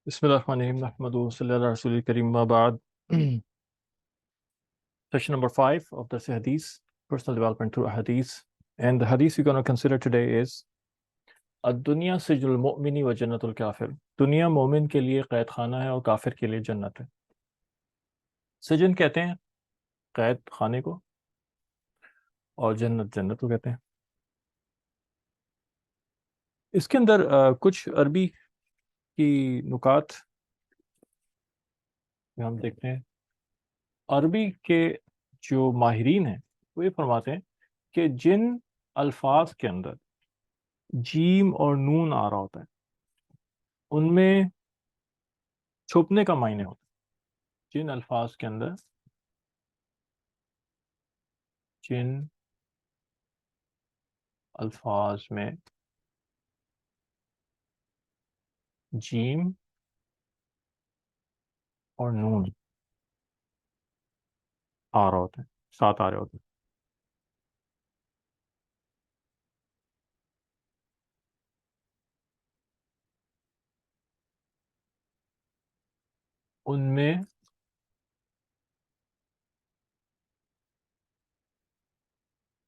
بسم اللہ الرحمن الرحیم نحمدہ صلی اللہ رسول کریم ما بعد. Session number 5 of the Hadith, personal development through Hadith. And the Hadith we're going to consider today is الدنیا سجن المؤمن و جنت الکافر. دنیا مومن کے لیے قید خانہ ہے اور کافر کے لیے جنت ہے. سجن کہتے ہیں قید خانے کو، اور جنت کو کہتے ہیں. اس کے اندر کچھ عربی کی نکات ہم دیکھتے ہیں. عربی کے جو ماہرین ہیں وہ یہ فرماتے ہیں کہ جن الفاظ کے اندر جیم اور نون آ رہا ہوتا ہے ان میں چھپنے کا معنی ہوتا ہے. جن الفاظ کے اندر جن الفاظ میں جیم اور نون آ رہا ہوتا ہے، ساتھ آ رہے ہوتے ہیں، ان میں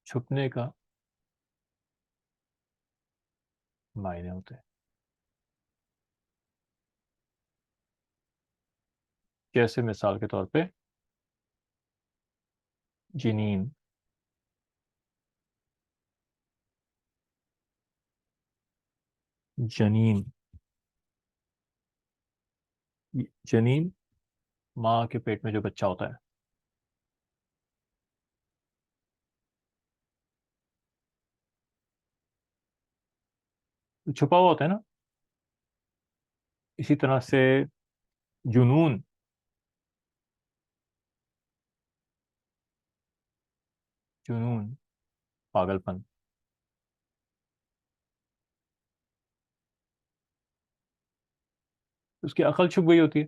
چھپنے کا معنی ہوتے ہیں. جیسے مثال کے طور پہ جنین، جنین جنین ماں کے پیٹ میں جو بچہ ہوتا ہے. چھپا ہوا ہوتا ہے نا. اسی طرح سے جنون، جنون پاگل پن. اس کی عقل چھپ گئی ہوتی ہے.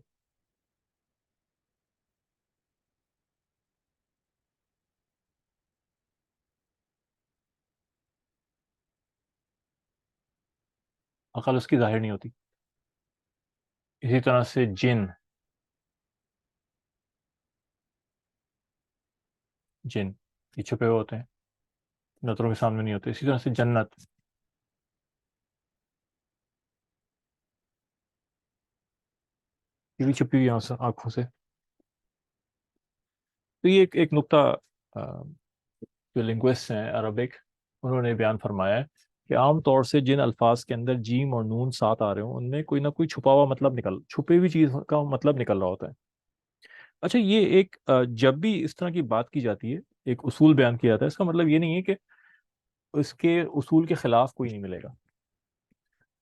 عقل اس کی ظاہر نہیں ہوتی. اسی طرح سے جن، جن یہ چھپے ہوئے ہوتے ہیں، نظروں کے سامنے نہیں ہوتے. اسی طرح سے جنت، یہ بھی چھپی ہوئی آنکھوں سے. تو یہ ایک نقطہ جو لنگوسٹ ہیں عربک، انہوں نے بیان فرمایا ہے کہ عام طور سے جن الفاظ کے اندر جیم اور نون ساتھ آ رہے ہوں ان میں کوئی نہ کوئی چھپا ہوا مطلب چھپی ہوئی چیز کا مطلب نکل رہا ہوتا ہے. اچھا، یہ ایک جب بھی اس طرح کی بات کی جاتی ہے، ایک اصول بیان کیا جاتا ہے، اس کا مطلب یہ نہیں ہے کہ اس کے اصول کے خلاف کوئی نہیں ملے گا.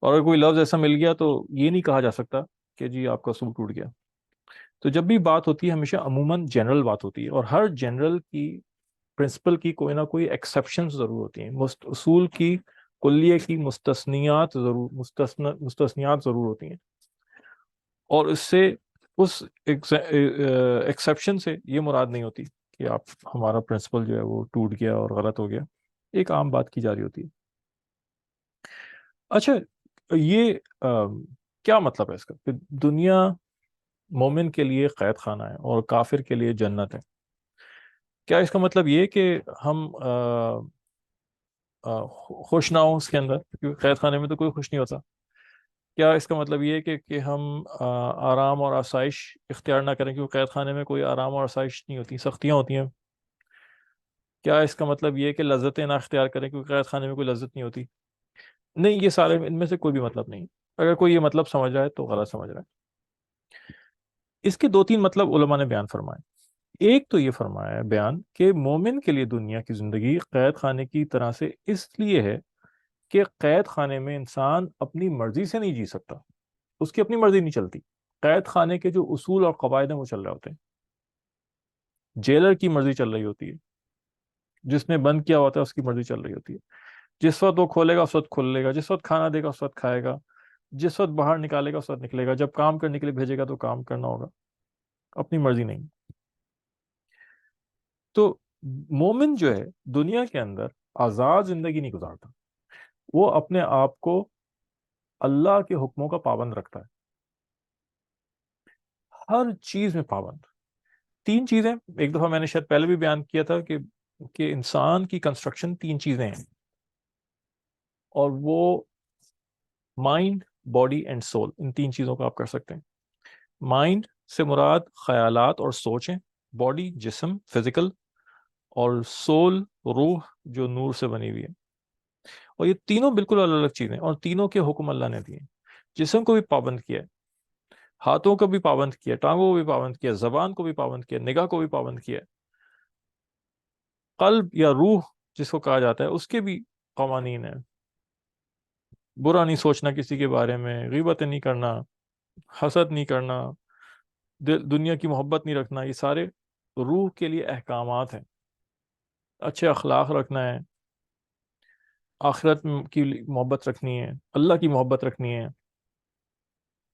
اور اگر کوئی لفظ ایسا مل گیا تو یہ نہیں کہا جا سکتا کہ جی آپ کا اصول ٹوٹ گیا. تو جب بھی بات ہوتی ہے ہمیشہ عموماً جنرل بات ہوتی ہے، اور ہر جنرل کی پرنسپل کی کوئی نہ کوئی ایکسیپشن ضرور ہوتی ہیں. اصول کی کلیے کی مستثنیات ضرور ہوتی ہیں. اور اس ایکسیپشن سے یہ مراد نہیں ہوتی کہ آپ ہمارا پرنسپل جو ہے وہ ٹوٹ گیا اور غلط ہو گیا. ایک عام بات کی جا رہی ہوتی ہے. اچھا، یہ کیا مطلب ہے اس کا کہ دنیا مومن کے لیے قید خانہ ہے اور کافر کے لیے جنت ہے؟ کیا اس کا مطلب یہ کہ ہم خوش نہ ہوں اس کے اندر، کیونکہ قید خانے میں تو کوئی خوش نہیں ہوتا؟ کیا اس کا مطلب یہ کہ ہم آرام اور آسائش اختیار نہ کریں کیونکہ قید خانے میں کوئی آرام اور آسائش نہیں ہوتی، سختیاں ہوتی ہیں؟ کیا اس کا مطلب یہ کہ لذتیں نہ اختیار کریں کیونکہ قید خانے میں کوئی لذت نہیں ہوتی؟ نہیں، یہ سارے ان میں سے کوئی بھی مطلب نہیں. اگر کوئی یہ مطلب سمجھ رہا ہے تو غلط سمجھ رہا ہے. اس کے 2-3 مطلب علماء نے بیان فرمائے. ایک تو یہ فرمایا ہے بیان کہ مومن کے لیے دنیا کی زندگی قید خانے کی طرح سے اس لیے ہے کہ قید خانے میں انسان اپنی مرضی سے نہیں جی سکتا، اس کی اپنی مرضی نہیں چلتی. قید خانے کے جو اصول اور قواعد ہیں وہ چل رہے ہوتے ہیں. جیلر کی مرضی چل رہی ہوتی ہے، جس نے بند کیا ہوتا ہے اس کی مرضی چل رہی ہوتی ہے. جس وقت وہ کھولے گا اس وقت کھول لے گا، جس وقت کھانا دے گا اس وقت کھائے گا، جس وقت باہر نکالے گا اس وقت نکلے گا. جب کام کرنے کے لیے بھیجے گا تو کام کرنا ہوگا، اپنی مرضی نہیں. تو مومن جو ہے دنیا کے اندر آزاد زندگی نہیں گزارتا، وہ اپنے آپ کو اللہ کے حکموں کا پابند رکھتا ہے. ہر چیز میں پابند. 3 چیزیں ایک دفعہ میں نے شاید پہلے بھی بیان کیا تھا کہ انسان کی کنسٹرکشن 3 چیزیں ہیں، اور وہ مائنڈ، باڈی اینڈ سول، ان 3 چیزوں کو آپ کر سکتے ہیں. مائنڈ سے مراد خیالات اور سوچیں، باڈی جسم فزیکل، اور سول روح جو نور سے بنی ہوئی ہے. اور یہ تینوں بالکل الگ الگ چیزیں، اور تینوں کے حکم اللہ نے دیے. جسم کو بھی پابند کیا ہے، ہاتھوں کو بھی پابند کیا، ٹانگوں کو بھی پابند کیا، زبان کو بھی پابند کیا، نگاہ کو بھی پابند کیا. قلب یا روح جس کو کہا جاتا ہے اس کے بھی قوانین ہیں. برا نہیں سوچنا کسی کے بارے میں، غیبت نہیں کرنا، حسد نہیں کرنا، دنیا کی محبت نہیں رکھنا. یہ سارے روح کے لیے احکامات ہیں. اچھے اخلاق رکھنا ہے، آخرت کی محبت رکھنی ہے، اللہ کی محبت رکھنی ہے.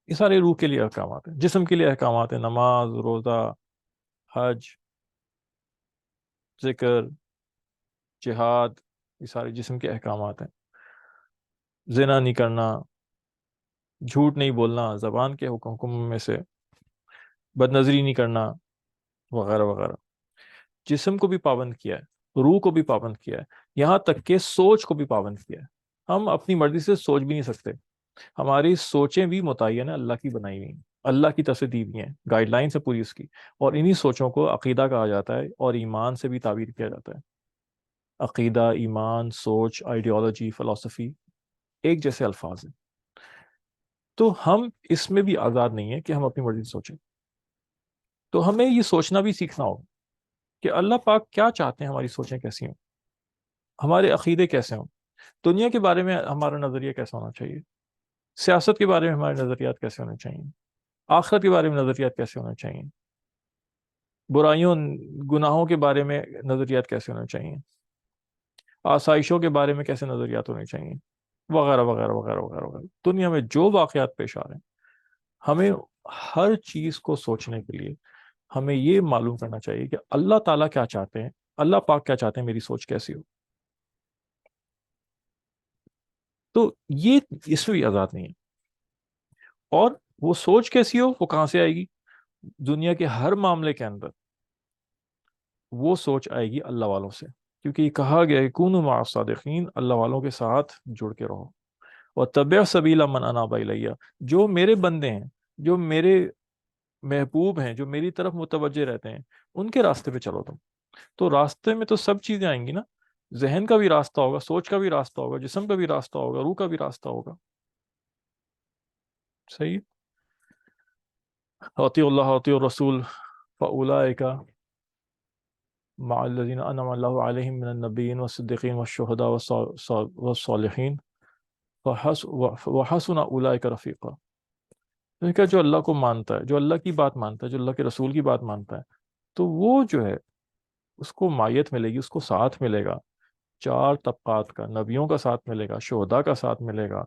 یہ سارے روح کے لیے احکامات ہیں. جسم کے لیے احکامات ہیں، نماز، روزہ، حج، ذکر، جہاد، یہ سارے جسم کے احکامات ہیں. زنا نہیں کرنا، جھوٹ نہیں بولنا زبان کے حکم میں سے، بد نظری نہیں کرنا، وغیرہ وغیرہ. جسم کو بھی پابند کیا ہے، روح کو بھی پابند کیا ہے، یہاں تک کہ سوچ کو بھی پابند کیا ہے. ہم اپنی مرضی سے سوچ بھی نہیں سکتے. ہماری سوچیں بھی متعین ہیں، اللہ کی بنائی ہوئی ہیں، اللہ کی طرف سے دی ہوئی ہیں، گائیڈ لائنس ہے پوری اس کی. اور انہی سوچوں کو عقیدہ کہا جاتا ہے، اور ایمان سے بھی تعبیر کیا جاتا ہے. عقیدہ، ایمان، سوچ، آئیڈیالوجی، فلسفی ایک جیسے الفاظ ہیں. تو ہم اس میں بھی آزاد نہیں ہیں کہ ہم اپنی مرضی سے سوچیں. تو ہمیں یہ سوچنا بھی سیکھنا ہوگا کہ اللہ پاک کیا چاہتے ہیں، ہماری سوچیں کیسی ہوں، ہمارے عقیدے کیسے ہوں، دنیا کے بارے میں ہمارا نظریہ کیسا ہونا چاہیے، سیاست کے بارے میں ہمارے نظریات کیسے ہونے چاہیے، آخرت کے بارے میں نظریات کیسے ہونے چاہیے، برائیوں گناہوں کے بارے میں نظریات کیسے ہونے چاہیے، آسائشوں کے بارے میں کیسے نظریات ہونے چاہیے، وغیرہ وغیرہ وغیرہ وغیرہ وغیرہ. دنیا میں جو واقعات پیش آ رہے ہیں، ہمیں ہر چیز کو سوچنے کے لیے ہمیں یہ معلوم کرنا چاہیے کہ اللہ تعالیٰ کیا چاہتے ہیں، اللہ پاک کیا چاہتے ہیں، میری سوچ کیسی ہو. تو یہ اس میں بھی آزاد نہیں ہے. اور وہ سوچ کیسی ہو، وہ کہاں سے آئے گی؟ دنیا کے ہر معاملے کے اندر وہ سوچ آئے گی اللہ والوں سے، کیونکہ یہ کہا گیا ہے کونوا مع الصادقین، اللہ والوں کے ساتھ جڑ کے رہو. واتبع سبیل من اناب الیہ، جو میرے بندے ہیں، جو میرے محبوب ہیں، جو میری طرف متوجہ رہتے ہیں، ان کے راستے پہ چلو تم. تو راستے میں تو سب چیزیں آئیں گی نا، ذہن کا بھی راستہ ہوگا، سوچ کا بھی راستہ ہوگا، جسم کا بھی راستہ ہوگا، روح کا بھی راستہ ہوگا. صحیح. اطیعوا اللہ اطیعوا الرسول فاولئک مع الذین انعم اللہ علیہم من النبیین والصدیقین والشہداء والصالحین وحسن اولئک رفیقا. کہ جو اللہ کو مانتا ہے، جو اللہ کی بات مانتا ہے، جو اللہ کے رسول کی بات مانتا ہے، تو وہ جو ہے اس کو مائیت ملے گی، اس کو ساتھ ملے گا 4 طبقات کا. نبیوں کا ساتھ ملے گا، شہداء کا ساتھ ملے گا،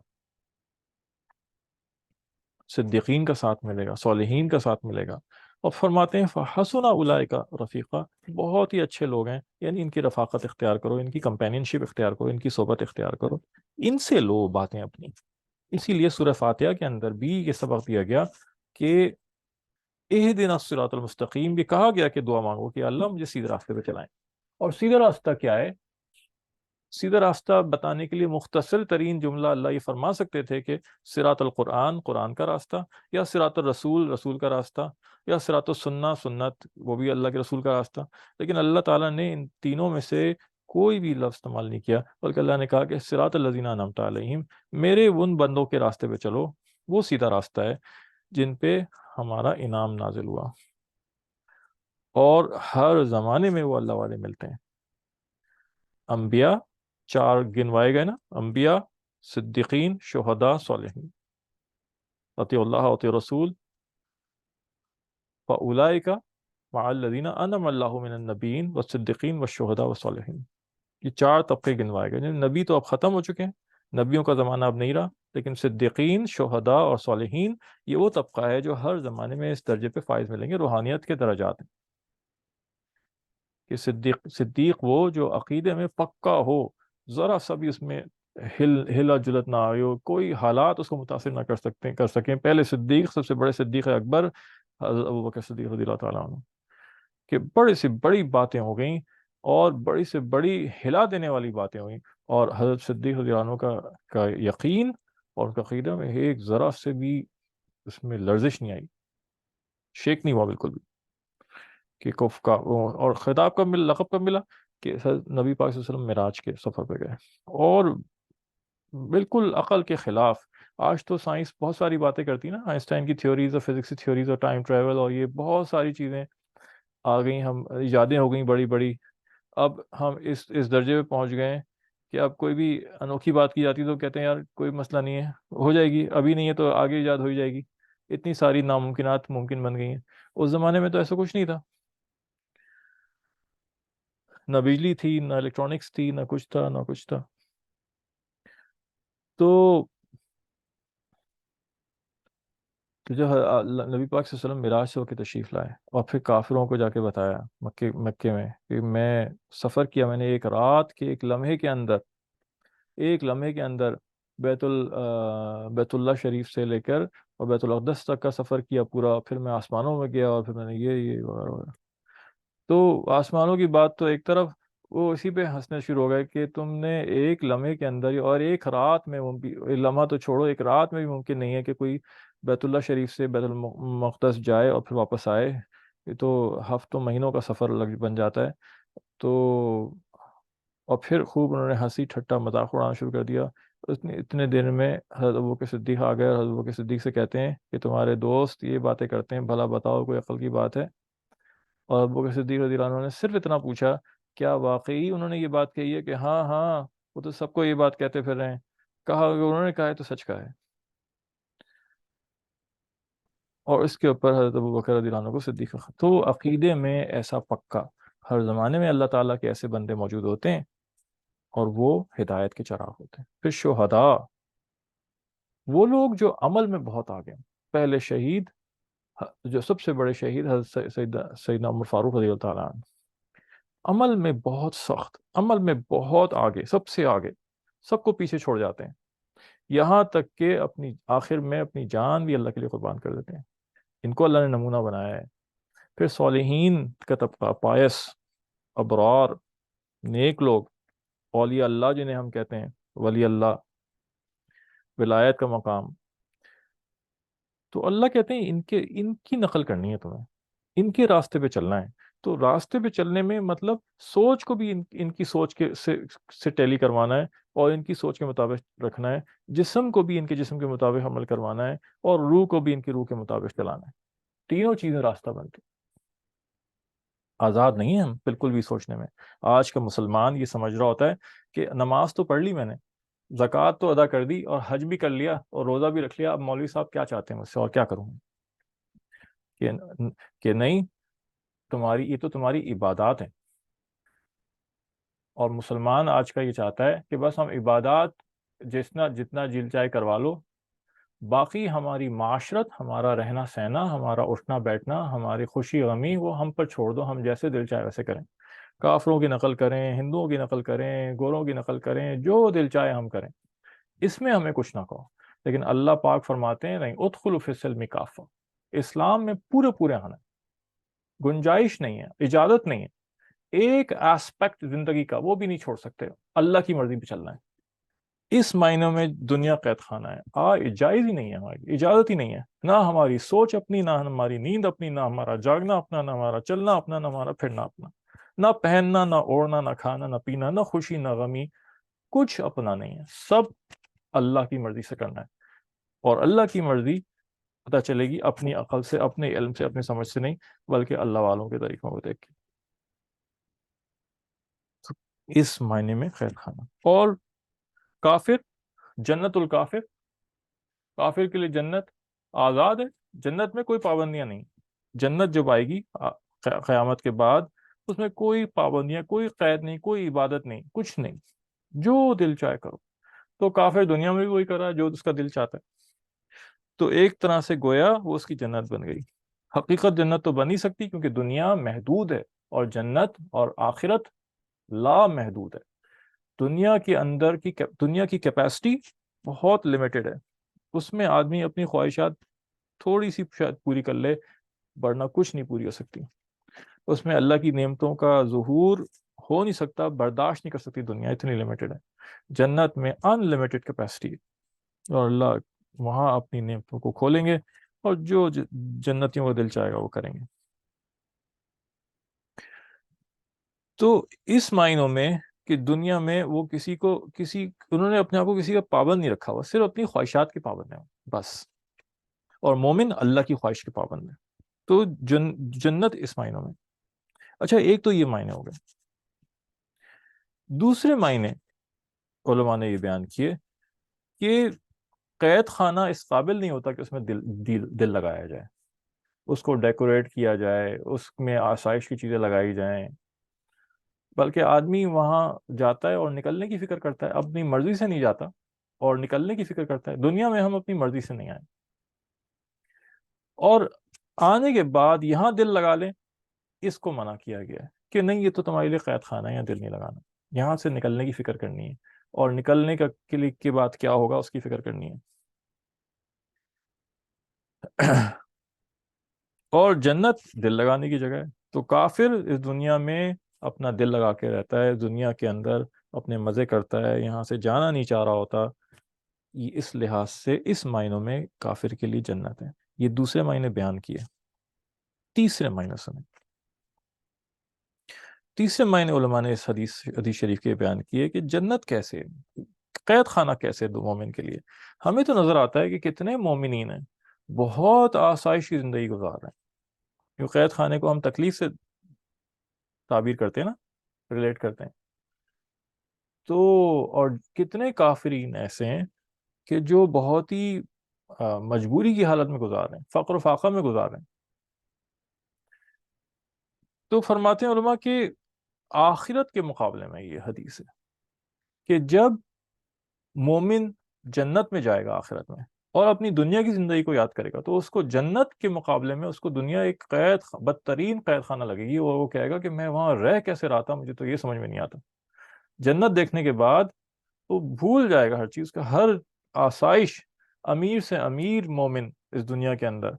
صدیقین کا ساتھ ملے گا، صالحین کا ساتھ ملے گا. اور فرماتے ہیں فحسن اولئک رفیقا، بہت ہی اچھے لوگ ہیں، یعنی ان کی رفاقت اختیار کرو، ان کی کمپینین شپ اختیار کرو، ان کی صحبت اختیار کرو، ان سے لو باتیں اپنی. اسی لیے سورہ فاتحہ کے اندر بھی یہ سبق دیا گیا کہ اہدنا الصراط المستقیم، یہ کہا گیا کہ دعا مانگو کہ اللہ مجھے سیدھے راستے پہ چلائیں. اور سیدھا راستہ کیا ہے؟ سیدھا راستہ بتانے کے لیے مختصر ترین جملہ اللہ یہ فرما سکتے تھے کہ صراط القرآن، قرآن کا راستہ، یا صراط الرسول، رسول کا راستہ، یا صراط السنہ، سنت، وہ بھی اللہ کے رسول کا راستہ. لیکن اللہ تعالیٰ نے ان تینوں میں سے کوئی بھی لفظ استعمال نہیں کیا، بلکہ اللہ نے کہا کہ صراط الذین انعمت علیہم، میرے ان بندوں کے راستے پہ چلو، وہ سیدھا راستہ ہے جن پہ ہمارا انعام نازل ہوا. اور ہر زمانے میں وہ اللہ والے ملتے ہیں. انبیاء 4 گنوائے گئے نا، انبیاء، صدیقین، شہداء، صالحین. اطیعوا اللہ اطیعوا رسول فاولئک مع الذین انعم اللہ من النبیین والصدیقین والشہداء والصالحین. یہ 4 طبقے گنوائے گئے. نبی تو اب ختم ہو چکے ہیں، نبیوں کا زمانہ اب نہیں رہا، لیکن صدیقین، شہداء اور صالحین یہ وہ طبقہ ہے جو ہر زمانے میں اس درجے پہ فائز ملیں گے. روحانیت کے درجات ہیں کہ صدیق وہ جو عقیدے میں پکا ہو، ذرا سا بھی اس میں ہلا جلت نہ آئے ہو، کوئی حالات اس کو متاثر نہ کر سکیں. پہلے صدیق، سب سے بڑے صدیق اکبر حضرت ابوبکر صدیق رضی اللہ تعالیٰ عنہ، کہ بڑی سے بڑی باتیں ہو گئیں اور بڑی سے بڑی ہلا دینے والی باتیں ہوئیں، اور حضرت صدیق رضی اللہ عنہ کا یقین اور اس کا عقیدہ میں ایک ذرا سے بھی اس میں لرزش نہیں آئی، شیک نہیں ہوا بالکل بھی، کہ کف کا اور خطاب کب ملا، لقب کب ملا، کہ حضرت نبی پاک صلی اللہ علیہ وسلم معراج کے سفر پہ گئے، اور بالکل عقل کے خلاف۔ آج تو سائنس بہت ساری باتیں کرتی ہے نا، آئنسٹائن کی تھیوریز اور فزکس کی تھیوریز اور ٹائم ٹریول اور یہ بہت ساری چیزیں آ گئیں، ہم ایجادیں ہو گئیں بڑی بڑی۔ اب ہم اس درجے پہ پہنچ گئے ہیں کہ اب کوئی بھی انوکھی بات کی جاتی تو کہتے ہیں یار کوئی مسئلہ نہیں ہے، ہو جائے گی، ابھی نہیں ہے تو آگے ایجاد ہو ہی جائے گی۔ اتنی ساری ناممکنات ممکن بن گئی ہیں، اس زمانے میں تو ایسا کچھ نہیں تھا، نہ بجلی تھی، نہ الیکٹرانکس تھی، نہ کچھ تھا نہ کچھ تھا۔ تو جب نبی پاک صلی اللہ علیہ وسلم معراج سے ہو کے تشریف لائے اور پھر کافروں کو جا کے بتایا مکے میں کہ میں سفر کیا، میں نے ایک لمحے کے اندر بیت اللہ شریف سے لے کر اور بیت الاقدس تک کا سفر کیا پورا، پھر میں آسمانوں میں گیا اور پھر میں نے یہ وغیرہ وغیرہ۔ تو آسمانوں کی بات تو ایک طرف، وہ اسی پہ ہنسنے شروع ہو گئے کہ تم نے ایک لمحے کے اندر اور ایک رات میں ایک لمحہ تو چھوڑو، ایک رات میں بھی ممکن نہیں ہے کہ کوئی بیت اللہ شریف سے بیت المقدس جائے اور پھر واپس آئے، یہ تو ہفتوں مہینوں کا سفر بن جاتا ہے۔ تو اور پھر خوب انہوں نے ہنسی ٹھٹا مذاق اڑانا شروع کر دیا۔ اتنے دن میں حضرت ابوبکر صدیق آ گئے اور حضرت ابوبکر صدیق سے کہتے ہیں کہ تمہارے دوست یہ باتیں کرتے ہیں، بھلا بتاؤ کوئی عقل کی بات ہے؟ اور ابوبکر صدیق رضی اللہ عنہ نے صرف اتنا پوچھا، کیا واقعی انہوں نے یہ بات کہی ہے؟ کہ ہاں ہاں، وہ تو سب کو یہ بات کہتے پھر رہے ہیں۔ کہا کہ انہوں نے کہا ہے تو سچ کہا ہے۔ اور اس کے اوپر حضرت ابوبکر رضی اللہ عنہ کو صدیق کہا۔ تو عقیدے میں ایسا پکا، ہر زمانے میں اللہ تعالیٰ کے ایسے بندے موجود ہوتے ہیں اور وہ ہدایت کے چراغ ہوتے ہیں۔ پھر شہداء، وہ لوگ جو عمل میں بہت آگے ہیں۔ پہلے شہید، جو سب سے بڑے شہید حضرت سیدنا عمر فاروق رضی اللہ تعالیٰ عنہ، عمل میں بہت سخت، عمل میں بہت آگے، سب سے آگے، سب کو پیچھے چھوڑ جاتے ہیں، یہاں تک کہ اپنی آخر میں اپنی جان بھی اللہ کے لیے قربان کر دیتے ہیں۔ ان کو اللہ نے نمونہ بنایا ہے۔ پھر صالحین کا طبقہ، پائس، ابرار، نیک لوگ، اولیاء اللہ جنہیں ہم کہتے ہیں، ولی اللہ، ولایت کا مقام۔ تو اللہ کہتے ہیں ان کی نقل کرنی ہے تمہیں، ان کے راستے پہ چلنا ہے۔ تو راستے پہ چلنے میں مطلب سوچ کو بھی ان کی سوچ سے ٹیلی کروانا ہے اور ان کی سوچ کے مطابق رکھنا ہے، جسم کو بھی ان کے جسم کے مطابق عمل کروانا ہے، اور روح کو بھی ان کی روح کے مطابق چلانا ہے۔ تینوں چیزیں راستہ بنتی، آزاد نہیں ہیں ہم بالکل بھی سوچنے میں۔ آج کا مسلمان یہ سمجھ رہا ہوتا ہے کہ نماز تو پڑھ لی میں نے، زکوٰۃ تو ادا کر دی اور حج بھی کر لیا اور روزہ بھی رکھ لیا، اب مولوی صاحب کیا چاہتے ہیں مجھ سے اور کیا کروں؟ کہ کہ نہیں، یہ تو تمہاری عبادات ہیں۔ اور مسلمان آج کا یہ چاہتا ہے کہ بس ہم عبادات جتنا جل چاہے کروا لو، باقی ہماری معاشرت، ہمارا رہنا سہنا، ہمارا اٹھنا بیٹھنا، ہماری خوشی غمی، وہ ہم پر چھوڑ دو، ہم جیسے دل چاہے ویسے کریں، کافروں کی نقل کریں، ہندوؤں کی نقل کریں، گوروں کی نقل کریں، جو دل چاہے ہم کریں، اس میں ہمیں کچھ نہ کہو۔ لیکن اللہ پاک فرماتے ہیں نہیں، ادخلوا فی السلم کافہ، اسلام میں پورے آنا ہے، گنجائش نہیں ہے، اجازت نہیں ہے، ایک ایسپیکٹ زندگی کا وہ بھی نہیں چھوڑ سکتے، اللہ کی مرضی پہ چلنا ہے۔ اس معنی میں دنیا قید خانہ ہے، جائز ہی نہیں ہے، ہماری اجازت ہی نہیں ہے، نہ ہماری سوچ اپنی، نہ ہماری نیند اپنی، نہ ہمارا جاگنا اپنا، نہ ہمارا چلنا اپنا، نہ ہمارا پھرنا اپنا، نہ پہننا، نہ اوڑھنا، نہ کھانا، نہ پینا، نہ خوشی، نہ غمی، کچھ اپنا نہیں ہے، سب اللہ کی مرضی سے کرنا ہے۔ اور اللہ کی مرضی پتہ چلے گی اپنی عقل سے، اپنے علم سے، اپنی سمجھ سے نہیں، بلکہ اللہ والوں کے طریقوں کو دیکھ کے۔ اس معنی میں قید خانہ۔ اور کافر، جنت الکافر، کافر کے لیے جنت آزاد ہے، جنت میں کوئی پابندیاں نہیں۔ جنت جب آئے گی قیامت کے بعد، اس میں کوئی پابندیاں، کوئی قید نہیں، کوئی عبادت نہیں، کچھ نہیں، جو دل چاہے کرو۔ تو کافر دنیا میں بھی وہی کر رہا ہے جو اس کا دل چاہتا ہے۔ تو ایک طرح سے گویا وہ اس کی جنت بن گئی۔ حقیقت جنت تو بن ہی سکتی کیونکہ دنیا محدود ہے، اور جنت اور آخرت لا محدود ہے۔ دنیا کی کیپیسٹی بہت لمیٹڈ ہے، اس میں آدمی اپنی خواہشات تھوڑی سی شاید پوری کر لے، ورنہ کچھ نہیں پوری ہو سکتی. اس میں اللہ کی نعمتوں کا ظہور ہو نہیں سکتا، برداشت نہیں کر سکتی دنیا، اتنی لمیٹڈ ہے. جنت میں ان لمیٹڈ کیپیسٹی ہے، اور اللہ وہاں اپنی نعمتوں کو کھولیں گے اور جو جنتیوں کا دل چاہے گا وہ کریں گے. تو اس معنوں میں کہ دنیا میں وہ انہوں نے اپنے آپ کو کسی کا پابند نہیں رکھا ہوا، صرف اپنی خواہشات کے پابند ہیں بس. اور مومن اللہ کی خواہش کے پابند ہے. تو جنت اس معنوں میں. اچھا، ایک تو یہ معنی ہو گئے. دوسرے معنی علماء نے یہ بیان کیے کہ قید خانہ اس قابل نہیں ہوتا کہ اس میں دل لگایا جائے، اس کو ڈیکوریٹ کیا جائے، اس میں آسائش کی چیزیں لگائی جائیں، بلکہ آدمی وہاں جاتا ہے اور نکلنے کی فکر کرتا ہے، اپنی مرضی سے نہیں جاتا اور نکلنے کی فکر کرتا ہے. دنیا میں ہم اپنی مرضی سے نہیں آئے، اور آنے کے بعد یہاں دل لگا لیں، اس کو منع کیا گیا ہے کہ نہیں، یہ تو تمہارے لیے قید خانہ ہے، یہاں دل نہیں لگانا. یہاں سے نکلنے کی فکر کرنی ہے، اور نکلنے کے بعد کیا ہوگا اس کی فکر کرنی ہے. اور جنت دل لگانے کی جگہ ہے. تو کافر اس دنیا میں اپنا دل لگا کے رہتا ہے، دنیا کے اندر اپنے مزے کرتا ہے، یہاں سے جانا نہیں چاہ رہا ہوتا. یہ اس لحاظ سے اس معنوں میں کافر کے لیے جنت ہے. یہ دوسرے معنی بیان کیے. تیسرے معنی سنیں. تیسرے معنی علماء نے اس حدیث شریف کے بیان کیے کہ جنت کیسے، قید خانہ کیسے دو مومن کے لیے. ہمیں تو نظر آتا ہے کہ کتنے مومنین ہیں بہت آسائش کی زندگی گزار رہے ہیں. کیوں قید خانے کو ہم تکلیف سے تعبیر کرتے ہیں نا، ریلیٹ کرتے ہیں. تو اور کتنے کافرین ایسے ہیں کہ جو بہت ہی مجبوری کی حالت میں گزار رہے ہیں، فقر و فاقہ میں گزار رہے ہیں. تو فرماتے ہیں علماء کہ آخرت کے مقابلے میں یہ حدیث ہے کہ جب مومن جنت میں جائے گا آخرت میں اور اپنی دنیا کی زندگی کو یاد کرے گا، تو اس کو جنت کے مقابلے میں اس کو دنیا ایک بدترین قید خانہ لگے گی، اور وہ کہے گا کہ میں وہاں رہ کیسے رہا تھا، مجھے تو یہ سمجھ میں نہیں آتا. جنت دیکھنے کے بعد وہ بھول جائے گا ہر چیز کا، ہر آسائش. امیر سے امیر مومن اس دنیا کے اندر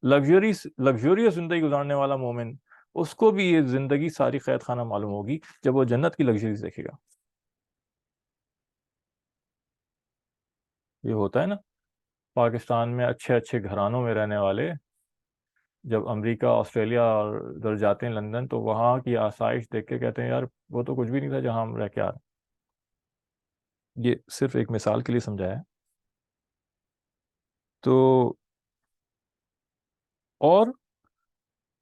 لگژریس زندگی گزارنے والا مومن، اس کو بھی یہ زندگی ساری قید خانہ معلوم ہوگی جب وہ جنت کی لگژریز دیکھے گا. یہ ہوتا ہے نا پاکستان میں اچھے اچھے گھرانوں میں رہنے والے جب امریکہ، آسٹریلیا اور ادھر جاتے ہیں لندن، تو وہاں کی آسائش دیکھ کے کہتے ہیں یار وہ تو کچھ بھی نہیں تھا جہاں ہم رہ کے آ رہے ہیں. یہ صرف ایک مثال کے لیے سمجھایا ہے. تو اور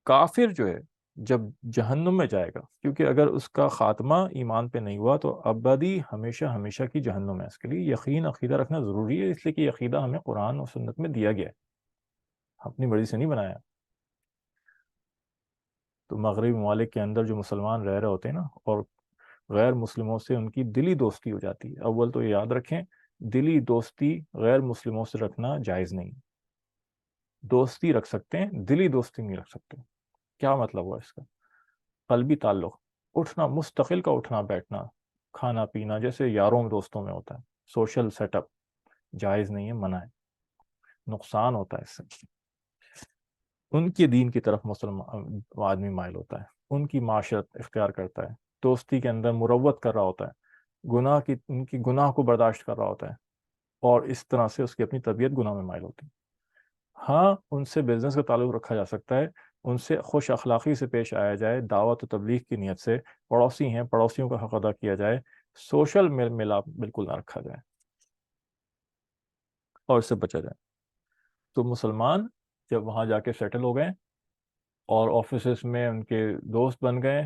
کافر جو ہے جب جہنم میں جائے گا، کیونکہ اگر اس کا خاتمہ ایمان پہ نہیں ہوا تو ابدی ہمیشہ ہمیشہ کی جہنم ہے. اس کے لیے یقین عقیدہ رکھنا ضروری ہے، اس لیے کہ یہ عقیدہ ہمیں قرآن اور سنت میں دیا گیا ہے، اپنی مرضی سے نہیں بنایا. تو مغربی ممالک کے اندر جو مسلمان رہ رہے ہوتے ہیں نا، اور غیر مسلموں سے ان کی دلی دوستی ہو جاتی ہے. اول تو یہ یاد رکھیں، دلی دوستی غیر مسلموں سے رکھنا جائز نہیں. دوستی رکھ سکتے ہیں، دلی دوستی نہیں رکھ سکتے. کیا مطلب ہوا اس کا؟ قلبی تعلق، اٹھنا، مستقل کا اٹھنا بیٹھنا، کھانا پینا جیسے یاروں دوستوں میں ہوتا ہے، سوشل سیٹ اپ جائز نہیں ہے، منع ہے، نقصان ہوتا ہے اس سے. ان کے دین کی طرف مسلمان آدمی مائل ہوتا ہے، ان کی معاشرت اختیار کرتا ہے، دوستی کے اندر مروت کر رہا ہوتا ہے، ان کی گناہ کو برداشت کر رہا ہوتا ہے، اور اس طرح سے اس کی اپنی طبیعت گناہ میں مائل ہوتی ہے. ہاں ان سے بزنس کا تعلق رکھا جا سکتا ہے، ان سے خوش اخلاقی سے پیش آیا جائے، دعوت و تبلیغ کی نیت سے، پڑوسی ہیں پڑوسیوں کا حق ادا کیا جائے، سوشل میل ملاپ بالکل نہ رکھا جائے اور اس سے بچا جائے. تو مسلمان جب وہاں جا کے سیٹل ہو گئے اور آفیسز میں ان کے دوست بن گئے،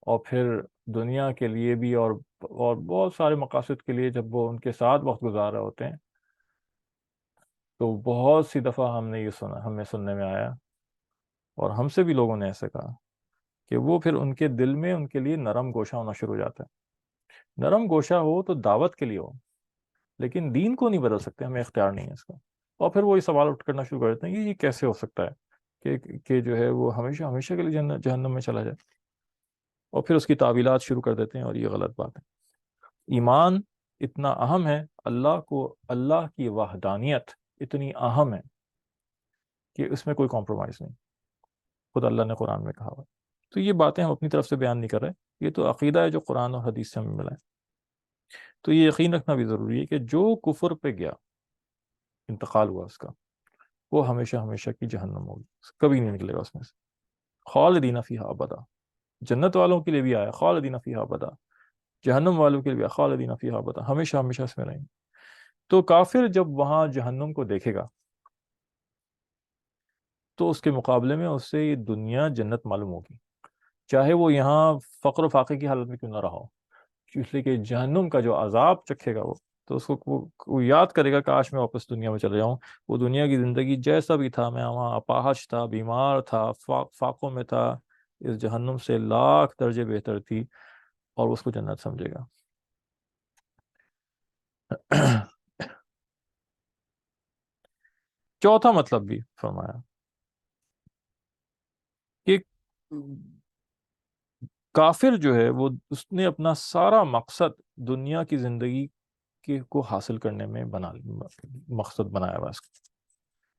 اور پھر دنیا کے لیے بھی اور بہت سارے مقاصد کے لیے جب وہ ان کے ساتھ وقت گزار رہے ہوتے ہیں، تو بہت سی دفعہ ہمیں سننے میں آیا، اور ہم سے بھی لوگوں نے ایسے کہا کہ وہ پھر ان کے دل میں ان کے لیے نرم گوشہ ہونا شروع ہو جاتا ہے. نرم گوشہ ہو تو دعوت کے لیے ہو، لیکن دین کو نہیں بدل سکتے، ہمیں اختیار نہیں ہے اس کا. اور پھر وہی سوال اٹھ کرنا شروع کر دیتے ہیں کہ یہ کیسے ہو سکتا ہے کہ جو ہے وہ ہمیشہ ہمیشہ کے لیے جہنم میں چلا جائے، اور پھر اس کی تعویلات شروع کر دیتے ہیں، اور یہ غلط بات ہے. ایمان اتنا اہم ہے، اللہ کی وحدانیت اتنی اہم ہے کہ اس میں کوئی کمپرومائز نہیں. خود اللہ نے قرآن میں کہا ہوا ہے۔ تو یہ باتیں ہم اپنی طرف سے بیان نہیں کر رہے، یہ تو عقیدہ ہے جو قرآن اور حدیث سے ہمیں ملا ہے۔ تو یہ یقین رکھنا بھی ضروری ہے کہ جو کفر پہ گیا، انتقال ہوا اس کا، وہ ہمیشہ ہمیشہ کی جہنم ہوگی، کبھی نہیں نکلے گا اس میں سے، خالدین فیہا ابدا۔ جنت والوں کے لیے بھی آیا خالدین فیہا ابدا، جہنم والوں کے لیے بھی آیا خالدین فیہا ابدا، ہمیشہ ہمیشہ اس میں رہیں گے۔ تو کافر جب وہاں جہنم کو دیکھے گا تو اس کے مقابلے میں اس سے یہ دنیا جنت معلوم ہوگی، چاہے وہ یہاں فقر و فاقے کی حالت میں کیوں نہ رہا ہو، اس لیے کہ جہنم کا جو عذاب چکھے گا وہ، تو اس کو وہ یاد کرے گا کاش میں واپس دنیا میں چلے جاؤں، وہ دنیا کی زندگی جیسا بھی تھا، میں وہاں اپاہج تھا، بیمار تھا، فاقوں میں تھا، اس جہنم سے لاکھ درجے بہتر تھی، اور اس کو جنت سمجھے گا۔ چوتھا مطلب بھی فرمایا کہ کافر جو ہے وہ اس نے اپنا سارا مقصد دنیا کی زندگی کو حاصل کرنے میں مقصد بنایا ہوا ہے اس کا،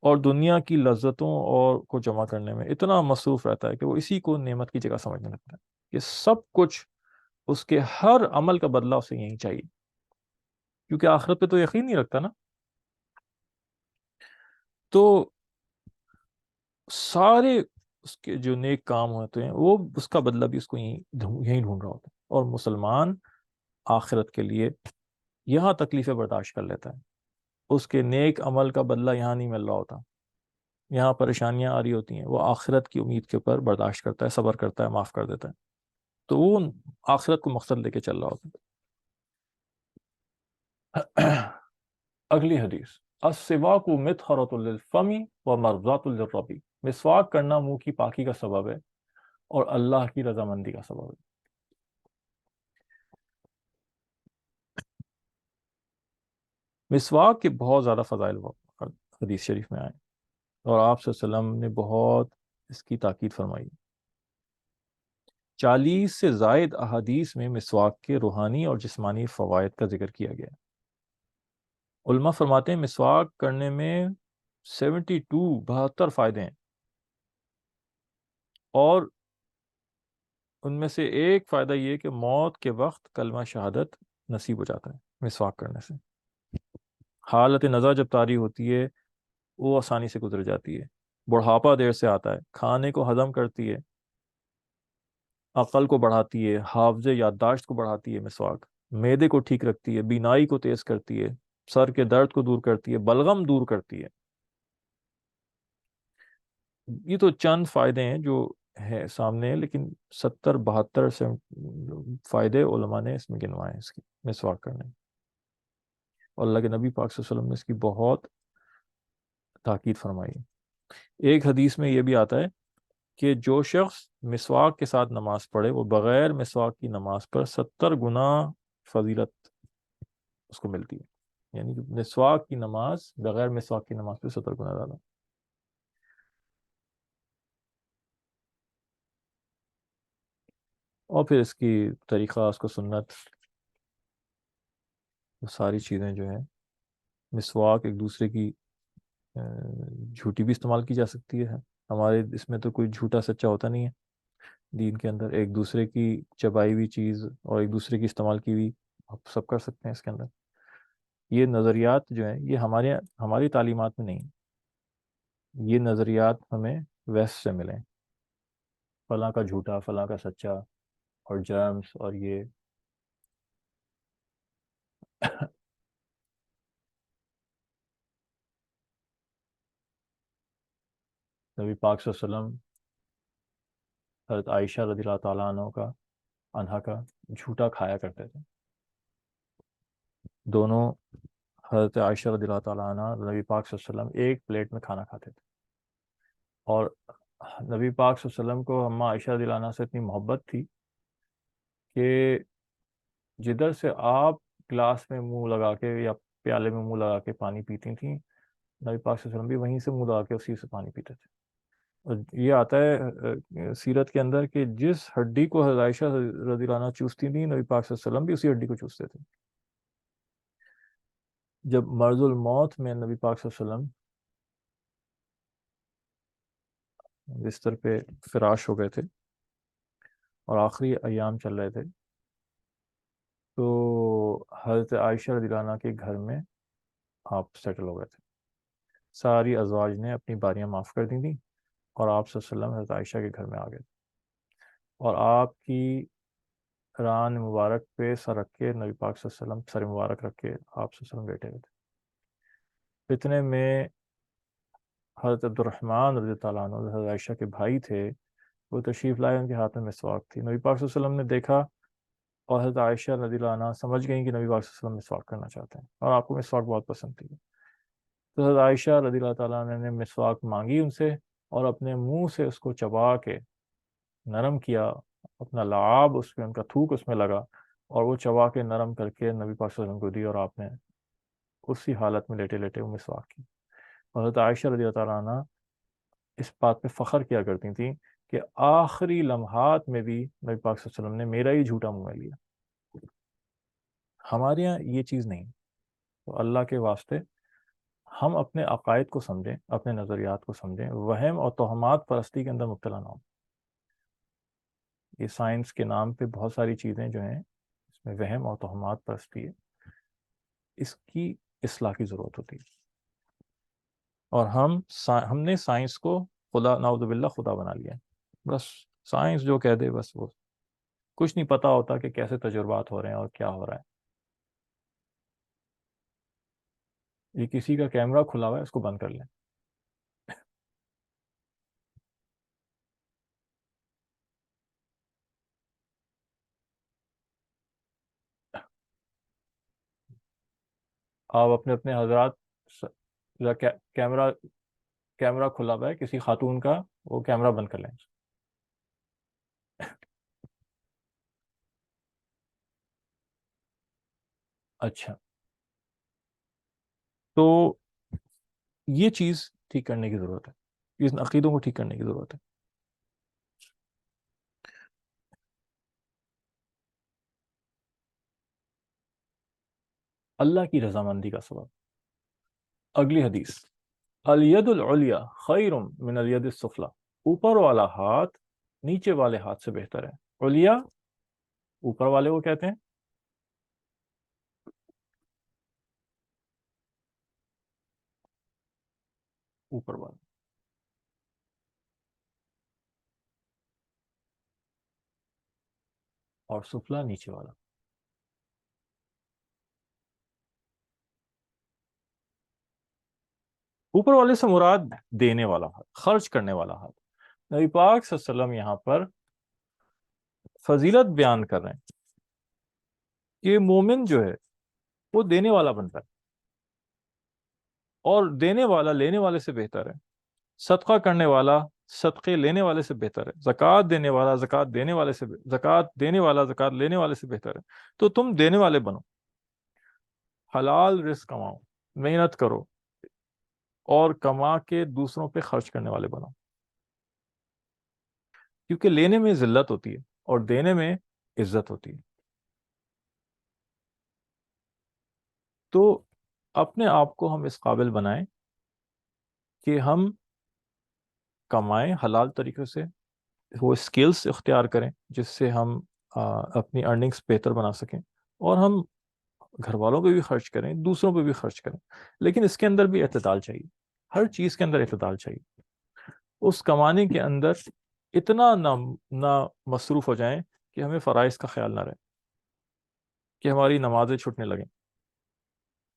اور دنیا کی لذتوں اور کو جمع کرنے میں اتنا مصروف رہتا ہے کہ وہ اسی کو نعمت کی جگہ سمجھنے لگتا ہے، کہ سب کچھ اس کے ہر عمل کا بدلہ اسے یہی چاہیے، کیونکہ آخرت پہ تو یقین نہیں رکھتا نا، تو سارے اس کے جو نیک کام ہوتے ہیں وہ اس کا بدلہ بھی اس کو یہیں ڈھونڈ رہا ہوتا ہے، اور مسلمان آخرت کے لیے یہاں تکلیفیں برداشت کر لیتا ہے، اس کے نیک عمل کا بدلہ یہاں نہیں مل رہا ہوتا، یہاں پریشانیاں آ رہی ہوتی ہیں، وہ آخرت کی امید کے اوپر برداشت کرتا ہے، صبر کرتا ہے، معاف کر دیتا ہے، تو وہ آخرت کو مقصد لے کے چل رہا ہوتا ہے۔ اگلی حدیث، السواک مطہرۃ للفم ومرضاۃ للرب، مسواک کرنا منہ کی پاکی کا سبب ہے اور اللہ کی رضامندی کا سبب ہے۔ مسواک کے بہت زیادہ فضائل حدیث شریف میں آئے، اور آپ صلی اللہ علیہ وسلم نے بہت اس کی تاکید فرمائی، 40 سے زائد احادیث میں مسواک کے روحانی اور جسمانی فوائد کا ذکر کیا گیا ہے۔ علماء فرماتے ہیں مسواک کرنے میں 72 فائدے ہیں، اور ان میں سے ایک فائدہ یہ کہ موت کے وقت کلمہ شہادت نصیب ہو جاتا ہے مسواک کرنے سے، حالت نزا جب طاری ہوتی ہے وہ آسانی سے گزر جاتی ہے، بڑھاپا دیر سے آتا ہے، کھانے کو ہضم کرتی ہے، عقل کو بڑھاتی ہے، حافظ یادداشت کو بڑھاتی ہے مسواک، معدے کو ٹھیک رکھتی ہے، بینائی کو تیز کرتی ہے، سر کے درد کو دور کرتی ہے، بلغم دور کرتی ہے۔ یہ تو چند فائدے ہیں جو ہے سامنے ہیں، لیکن 70 72 سے فائدے علماء نے اس میں گنوائے ہیں اس کی مسواک کرنے، اور اللہ کے نبی پاک صلی اللہ علیہ وسلم نے اس کی بہت تاکید فرمائی ہے۔ ایک حدیث میں یہ بھی آتا ہے کہ جو شخص مسواک کے ساتھ نماز پڑھے وہ بغیر مسواک کی نماز پر 70 گنا فضیلت اس کو ملتی ہے، یعنی کہ مسواک کی نماز بغیر مسواک کی نماز پہ 70 گنا زیادہ۔ اور پھر اس کی طریقہ، اس کو سنت، وہ ساری چیزیں جو ہیں، مسواک ایک دوسرے کی جھوٹی بھی استعمال کی جا سکتی ہے، ہمارے اس میں تو کوئی جھوٹا سچا ہوتا نہیں ہے دین کے اندر، ایک دوسرے کی چبائی ہوئی چیز اور ایک دوسرے کی استعمال کی ہوئی آپ سب کر سکتے ہیں اس کے اندر۔ یہ نظریات جو ہیں یہ ہماری تعلیمات میں نہیں، یہ نظریات ہمیں ویسٹ سے ملیں، فلاں کا جھوٹا فلاں کا سچا اور جرمز اور یہ۔ نبی پاک صلی اللہ علیہ وسلم حضرت عائشہ رضی اللہ تعالیٰ عنہ کا جھوٹا کھایا کرتے تھے، دونوں حضرت عائشہ رضی اللہ تعالیٰ عنہ نبی پاک صلی اللہ علیہ وسلم ایک پلیٹ میں کھانا کھاتے تھے، اور نبی پاک صلی اللہ علیہ وسلم کو اماں عائشہ رضی اللہ عنہ سے اتنی محبت تھی کہ جدھر سے آپ گلاس میں منہ لگا کے یا پیالے میں منہ لگا کے پانی پیتی تھیں، نبی پاک صلی اللہ علیہ وسلم بھی وہیں سے منہ لگا کے اسی سے پانی پیتے تھے۔ اور یہ آتا ہے سیرت کے اندر کہ جس ہڈی کو حضرت عائشہ رضی اللہ عنہ چوستی تھیں نبی پاک صلی اللہ علیہ وسلم بھی اسی ہڈی کو چوستے تھے۔ جب مرض الموت میں نبی پاک صلی اللہ علیہ وسلم بستر پہ فراش ہو گئے تھے اور آخری ایام چل رہے تھے، تو حضرت عائشہ رضی اللہ عنہ کے گھر میں آپ سیٹل ہو گئے تھے. ساری ازواج نے اپنی باریاں معاف کر دی تھیں اور آپ صلی اللہ علیہ وسلم حضرت عائشہ کے گھر میں آ گئے تھے، اور آپ کی ران مبارک پہ سر رکھ کے نبی پاک صلی اللہ علیہ وسلم سر مبارک رکھ کے آپ صلی اللہ علیہ وسلم بیٹھے ہوئے تھے. اتنے میں حضرت عبد الرحمن رضی اللہ عنہ حضرت عائشہ کے بھائی تھے، وہ تشریف لائے، ان کے ہاتھ میں مسواک تھی. نبی پاک صلی اللہ علیہ وسلم نے دیکھا اور حضرت عائشہ رضی اللہ عنہ سمجھ گئیں کہ نبی پاک صلی اللہ علیہ وسلم مسواک کرنا چاہتے ہیں، اور آپ کو مسواک بہت پسند تھی. تو حضرت عائشہ رضی اللہ تعالیٰ عنہ نے مسواک مانگی ان سے، اور اپنے منہ سے اس کو چبا کے نرم کیا، اپنا لعاب اس پہ، ان کا تھوک اس میں لگا، اور وہ چبا کے نرم کر کے نبی پاک صلی اللہ علیہ وسلم کو دی، اور آپ نے اسی حالت میں لیٹے لیٹے وہ مسواک کی. حضرت عائشہ رضی اللہ تعالیٰ عنہ اس بات پہ فخر کیا کرتی تھیں کہ آخری لمحات میں بھی نبی پاک صلی اللہ علیہ وسلم نے میرا ہی جھوٹا منہ میں لیا. ہمارے یہاں یہ چیز نہیں. تو اللہ کے واسطے ہم اپنے عقائد کو سمجھیں، اپنے نظریات کو سمجھیں، وہم اور توہمات پرستی کے اندر مبتلا نہ ہوں. یہ سائنس کے نام پہ بہت ساری چیزیں جو ہیں اس میں وہم اور توہمات پرستی ہے، اس کی اصلاح کی ضرورت ہوتی ہے. اور ہم نے سائنس کو خدا، نعوذ باللہ، خدا بنا لیا ہے. بس سائنس جو کہہ دے بس، وہ کچھ نہیں پتا ہوتا کہ کیسے تجربات ہو رہے ہیں اور کیا ہو رہا ہے. یہ کسی کا کیمرہ کھلا ہوا ہے، اس کو بند کر لیں. آپ اپنے اپنے حضرات کیمرہ کیمرہ کھلا ہوا ہے کسی خاتون کا، وہ کیمرہ بند کر لیں. اچھا، تو یہ چیز ٹھیک کرنے کی ضرورت ہے، اس عقیدوں کو ٹھیک کرنے کی ضرورت ہے. اللہ کی رضامندی کا سبب. اگلی حدیث، الید العلیٰ خیر من الید السفلی، اوپر والا ہاتھ نیچے والے ہاتھ سے بہتر ہے. علیٰ اوپر والے کو کہتے ہیں، اوپر والا، اور سفلا نیچے والا. اوپر والے سے مراد دینے والا ہاتھ، خرچ کرنے والا ہاتھ. نبی پاک صلی اللہ علیہ وسلم یہاں پر فضیلت بیان کر رہے ہیں کہ مومن جو ہے وہ دینے والا بنتا ہے، اور دینے والا لینے والے سے بہتر ہے. صدقہ کرنے والا صدقے لینے والے سے بہتر ہے. زکوٰۃ دینے والا زکوٰۃ دینے والے سے زکوٰۃ دینے والا زکوٰۃ لینے والے سے بہتر ہے. تو تم دینے والے بنو، حلال رزق کماؤ، محنت کرو، اور کما کے دوسروں پہ خرچ کرنے والے بنو. کیونکہ لینے میں ذلت ہوتی ہے اور دینے میں عزت ہوتی ہے. تو اپنے آپ کو ہم اس قابل بنائیں کہ ہم کمائیں حلال طریقے سے، وہ اسکلس اختیار کریں جس سے ہم اپنی ارننگس بہتر بنا سکیں، اور ہم گھر والوں پہ بھی خرچ کریں، دوسروں پہ بھی خرچ کریں. لیکن اس کے اندر بھی اعتدال چاہیے، ہر چیز کے اندر اعتدال چاہیے. اس کمانے کے اندر اتنا نہ مصروف ہو جائیں کہ ہمیں فرائض کا خیال نہ رہے، کہ ہماری نمازیں چھوٹنے لگیں،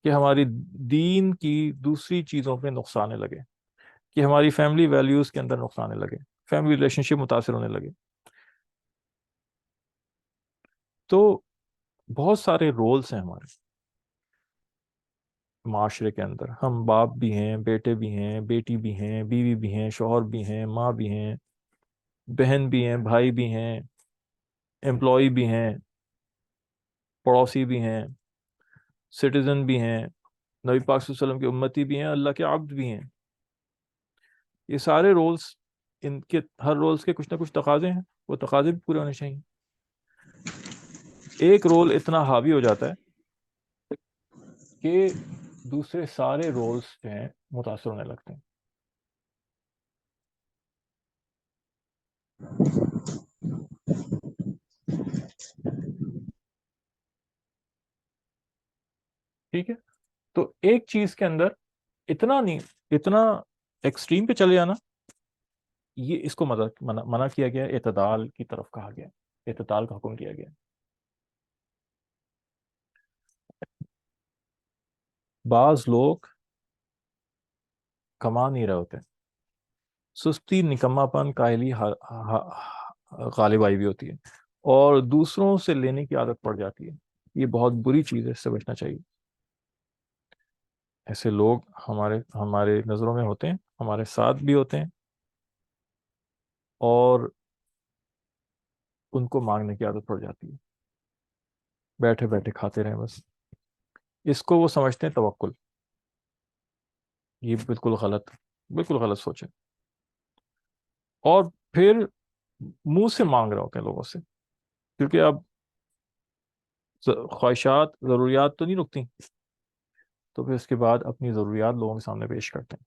کہ ہماری دین کی دوسری چیزوں پہ نقصان آنے لگے، کہ ہماری فیملی ویلیوز کے اندر نقصان آنے لگے، فیملی ریلیشن شپ متاثر ہونے لگے. تو بہت سارے رولز ہیں ہمارے معاشرے کے اندر. ہم باپ بھی ہیں، بیٹے بھی ہیں، بیٹی بھی ہیں، بیوی بھی ہیں، شوہر بھی ہیں، ماں بھی ہیں، بہن بھی ہیں، بھائی بھی ہیں، امپلائی بھی ہیں، پڑوسی بھی ہیں، سٹیزن بھی ہیں، نبی پاک صلی اللہ علیہ وسلم کے امتی بھی ہیں، اللہ کے عبد بھی ہیں. یہ سارے رولز، ان کے ہر رولز کے کچھ نہ کچھ تقاضے ہیں، وہ تقاضے بھی پورے ہونے چاہیے. ایک رول اتنا حاوی ہو جاتا ہے کہ دوسرے سارے رولز جو ہیں متاثر ہونے لگتے ہیں. ٹھیک ہے، تو ایک چیز کے اندر اتنا نہیں، اتنا ایکسٹریم پہ چلے جانا، یہ اس کو منع کیا گیا، اعتدال کی طرف کہا گیا، اعتدال کا حکم کیا گیا۔ بعض لوگ کما نہیں رہے ہوتے، سستی، نکما پن، کاہلی غالب آئی بھی ہوتی ہے، اور دوسروں سے لینے کی عادت پڑ جاتی ہے۔ یہ بہت بری چیز ہے، اس سے بچنا چاہیے۔ ایسے لوگ ہمارے نظروں میں ہوتے ہیں، ہمارے ساتھ بھی ہوتے ہیں، اور ان کو مانگنے کی عادت پڑ جاتی ہے، بیٹھے بیٹھے کھاتے رہیں بس۔ اس کو وہ سمجھتے ہیں توکل۔ یہ بالکل غلط، بالکل غلط سوچ ہے۔ اور پھر منہ سے مانگ رہے ہوتے ہیں لوگوں سے، کیونکہ اب خواہشات، ضروریات تو نہیں رکتی، تو پھر اس کے بعد اپنی ضروریات لوگوں کے سامنے پیش کرتے ہیں۔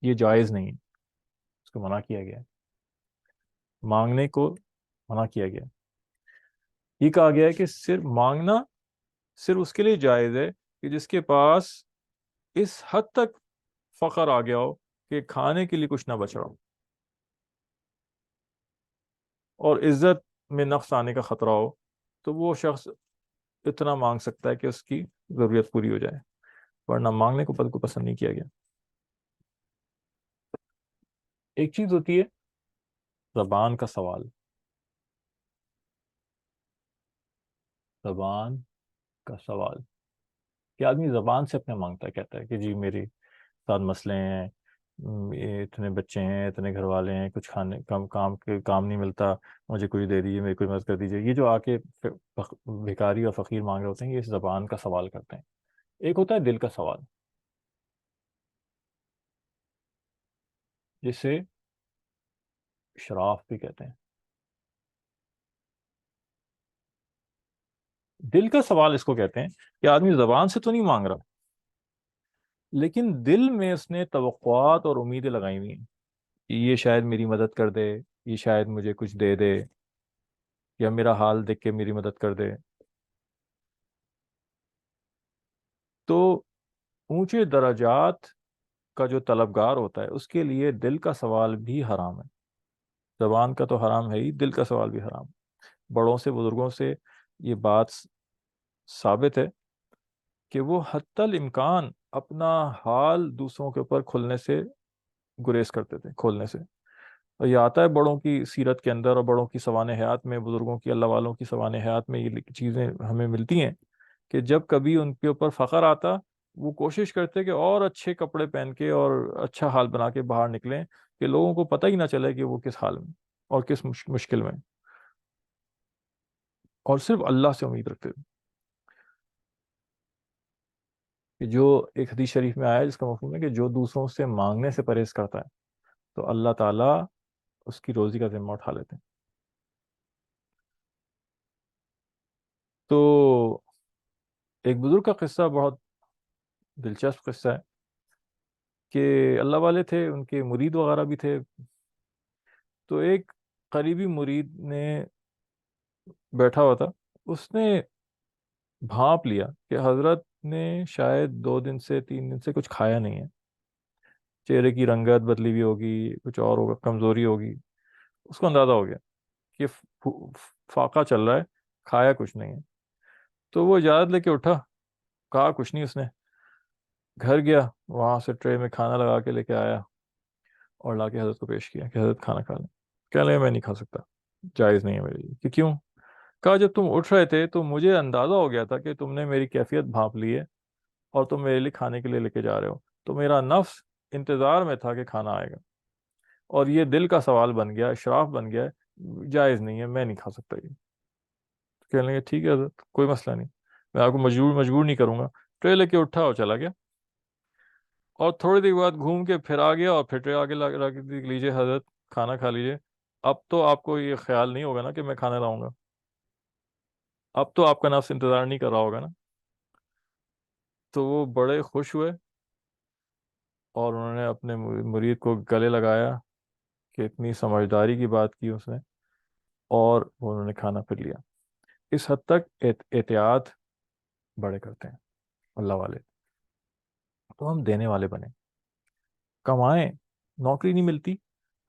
یہ جائز نہیں ہے، اس کو منع کیا گیا ہے، مانگنے کو منع کیا گیا ہے۔ یہ کہا گیا ہے کہ صرف مانگنا صرف اس کے لیے جائز ہے کہ جس کے پاس اس حد تک فقر آ گیا ہو کہ کھانے کے لیے کچھ نہ بچ رہا ہو، اور عزت میں نقص آنے کا خطرہ ہو، تو وہ شخص اتنا مانگ سکتا ہے کہ اس کی ضرورت پوری ہو جائے، ورنہ مانگنے کو پسند نہیں کیا گیا۔ ایک چیز ہوتی ہے زبان کا سوال، زبان کا سوال کہ آدمی زبان سے اپنے مانگتا ہے، کہتا ہے کہ جی میرے ساتھ مسئلے ہیں، یہ اتنے بچے ہیں، اتنے گھر والے ہیں، کچھ کھانے کام نہیں ملتا، مجھے کوئی دے دیجیے، میری کوئی مدد کر دیجیے۔ یہ جو آ کے بھکاری اور فقیر مانگ رہے ہوتے ہیں، یہ اس زبان کا سوال کرتے ہیں۔ ایک ہوتا ہے دل کا سوال، جسے شراف بھی کہتے ہیں۔ دل کا سوال اس کو کہتے ہیں کہ آدمی زبان سے تو نہیں مانگ رہا، لیکن دل میں اس نے توقعات اور امیدیں لگائی ہوئی ہیں کہ یہ شاید میری مدد کر دے، یہ شاید مجھے کچھ دے دے، یا میرا حال دیکھ کے میری مدد کر دے۔ تو اونچے درجات کا جو طلبگار ہوتا ہے، اس کے لیے دل کا سوال بھی حرام ہے۔ زبان کا تو حرام ہے ہی، دل کا سوال بھی حرام۔ بڑوں سے، بزرگوں سے یہ بات ثابت ہے کہ وہ حتی الامکان اپنا حال دوسروں کے اوپر کھلنے سے گریز کرتے تھے، کھولنے سے۔ اور یہ آتا ہے بڑوں کی سیرت کے اندر، اور بڑوں کی سوانح حیات میں، بزرگوں کی، اللہ والوں کی سوانح حیات میں یہ چیزیں ہمیں ملتی ہیں کہ جب کبھی ان کے اوپر فخر آتا، وہ کوشش کرتے کہ اور اچھے کپڑے پہن کے اور اچھا حال بنا کے باہر نکلیں، کہ لوگوں کو پتہ ہی نہ چلے کہ وہ کس حال میں اور کس مشکل میں، اور صرف اللہ سے امید رکھتے تھے۔ کہ جو ایک حدیث شریف میں آیا ہے، جس کا مفہوم ہے کہ جو دوسروں سے مانگنے سے پرہیز کرتا ہے، تو اللہ تعالیٰ اس کی روزی کا ذمہ اٹھا لیتے ہیں۔ تو ایک بزرگ کا قصہ بہت دلچسپ قصہ ہے کہ اللہ والے تھے، ان کے مرید وغیرہ بھی تھے۔ تو ایک قریبی مرید نے بیٹھا ہوا تھا، اس نے بھانپ لیا کہ حضرت نے شاید 2 دن سے 3 دن سے کچھ کھایا نہیں ہے، چہرے کی رنگت بدلی ہوئی ہوگی، کچھ اور ہوگا، کمزوری ہوگی۔ اس کو اندازہ ہو گیا کہ فاقہ چل رہا ہے، کھایا کچھ نہیں ہے۔ تو وہ اجازت لے کے اٹھا، کہا کچھ نہیں اس نے، گھر گیا، وہاں سے ٹرے میں کھانا لگا کے لے کے آیا، اور لا کے حضرت کو پیش کیا کہ حضرت کھانا کھا لیں۔ کہنے لگے میں نہیں کھا سکتا، جائز نہیں ہے میرے لیے۔ کہ کیوں؟ کہا جب تم اٹھ رہے تھے تو مجھے اندازہ ہو گیا تھا کہ تم نے میری کیفیت بھانپ لی ہے، اور تم میرے لیے کھانے کے لیے لے کے جا رہے ہو، تو میرا نفس انتظار میں تھا کہ کھانا آئے گا، اور یہ دل کا سوال بن گیا، اشراف بن گیا ہے، جائز نہیں ہے، میں نہیں کھا سکتا یہ۔ کہنے لگے ٹھیک ہے حضرت، کوئی مسئلہ نہیں، میں آپ کو مجبور نہیں کروں گا۔ ٹرے لے کے اٹھا اور چلا گیا، اور تھوڑی دیر بعد گھوم کے پھر آ گیا، اور پھر ٹرے آگے لا کے دیکھ لیجیے حضرت کھانا کھا لیجیے۔ اب تو آپ کو یہ خیال نہیں ہوگا نا کہ میں کھانا لاؤں گا، اب تو آپ کا نفس انتظار نہیں کر رہا ہوگا نا۔ تو وہ بڑے خوش ہوئے، اور انہوں نے اپنے مرید کو گلے لگایا کہ اتنی سمجھداری کی بات کی اس نے، اور وہ انہوں نے کھانا پھر لیا۔ اس حد تک احتیاط بڑے کرتے ہیں اللہ والے۔ تو ہم دینے والے بنے، کمائیں، نوکری نہیں ملتی،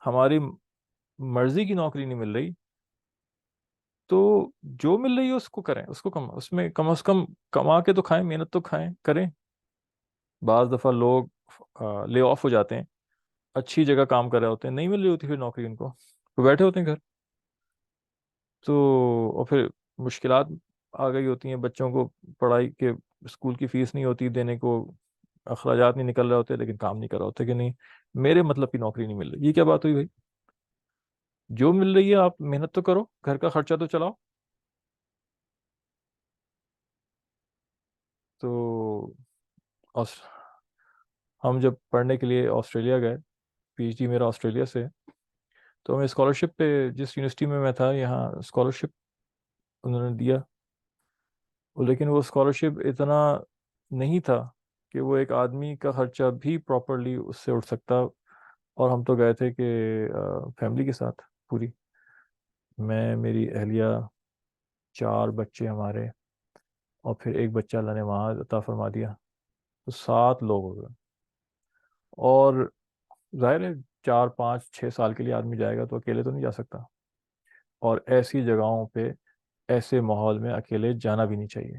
ہماری مرضی کی نوکری نہیں مل رہی، تو جو مل رہی ہے اس کو کریں، اس کو اس میں کم از کم کما کے تو کھائیں، محنت تو کھائیں کریں۔ بعض دفعہ لوگ لے آف ہو جاتے ہیں، اچھی جگہ کام کر رہے ہوتے ہیں، نہیں مل رہی ہوتی پھر نوکری ان کو، تو بیٹھے ہوتے ہیں گھر، تو اور پھر مشکلات آ گئی ہوتی ہیں بچوں کو، پڑھائی کے اسکول کی فیس نہیں ہوتی دینے کو، اخراجات نہیں نکل رہے ہوتے، لیکن کام نہیں کر رہے ہوتے کہ نہیں میرے مطلب کی نوکری نہیں مل رہی۔ یہ کیا بات ہوئی بھائی؟ جو مل رہی ہے آپ محنت تو کرو، گھر کا خرچہ تو چلاؤ۔ تو آس- ہم جب پڑھنے کے لیے آسٹریلیا گئے، پی ایچ ڈی میرا آسٹریلیا سے ہے، تو ہمیں اسکالرشپ پہ، جس یونیورسٹی میں تھا یہاں اسکالرشپ انہوں نے دیا، لیکن وہ اسکالرشپ اتنا نہیں تھا کہ وہ ایک آدمی کا خرچہ بھی پراپرلی اس سے اٹھ سکتا، اور ہم تو گئے تھے کہ فیملی کے ساتھ پوری، میں، میری اہلیہ، 4 بچے ہمارے، اور پھر ایک بچہ اللہ نے وہاں عطا فرما دیا، تو 7 لوگ ہو گئے۔ اور ظاہر ہے 4 5 6 سال کے لیے آدمی جائے گا تو اکیلے تو نہیں جا سکتا، اور ایسی جگہوں پہ ایسے ماحول میں اکیلے جانا بھی نہیں چاہیے،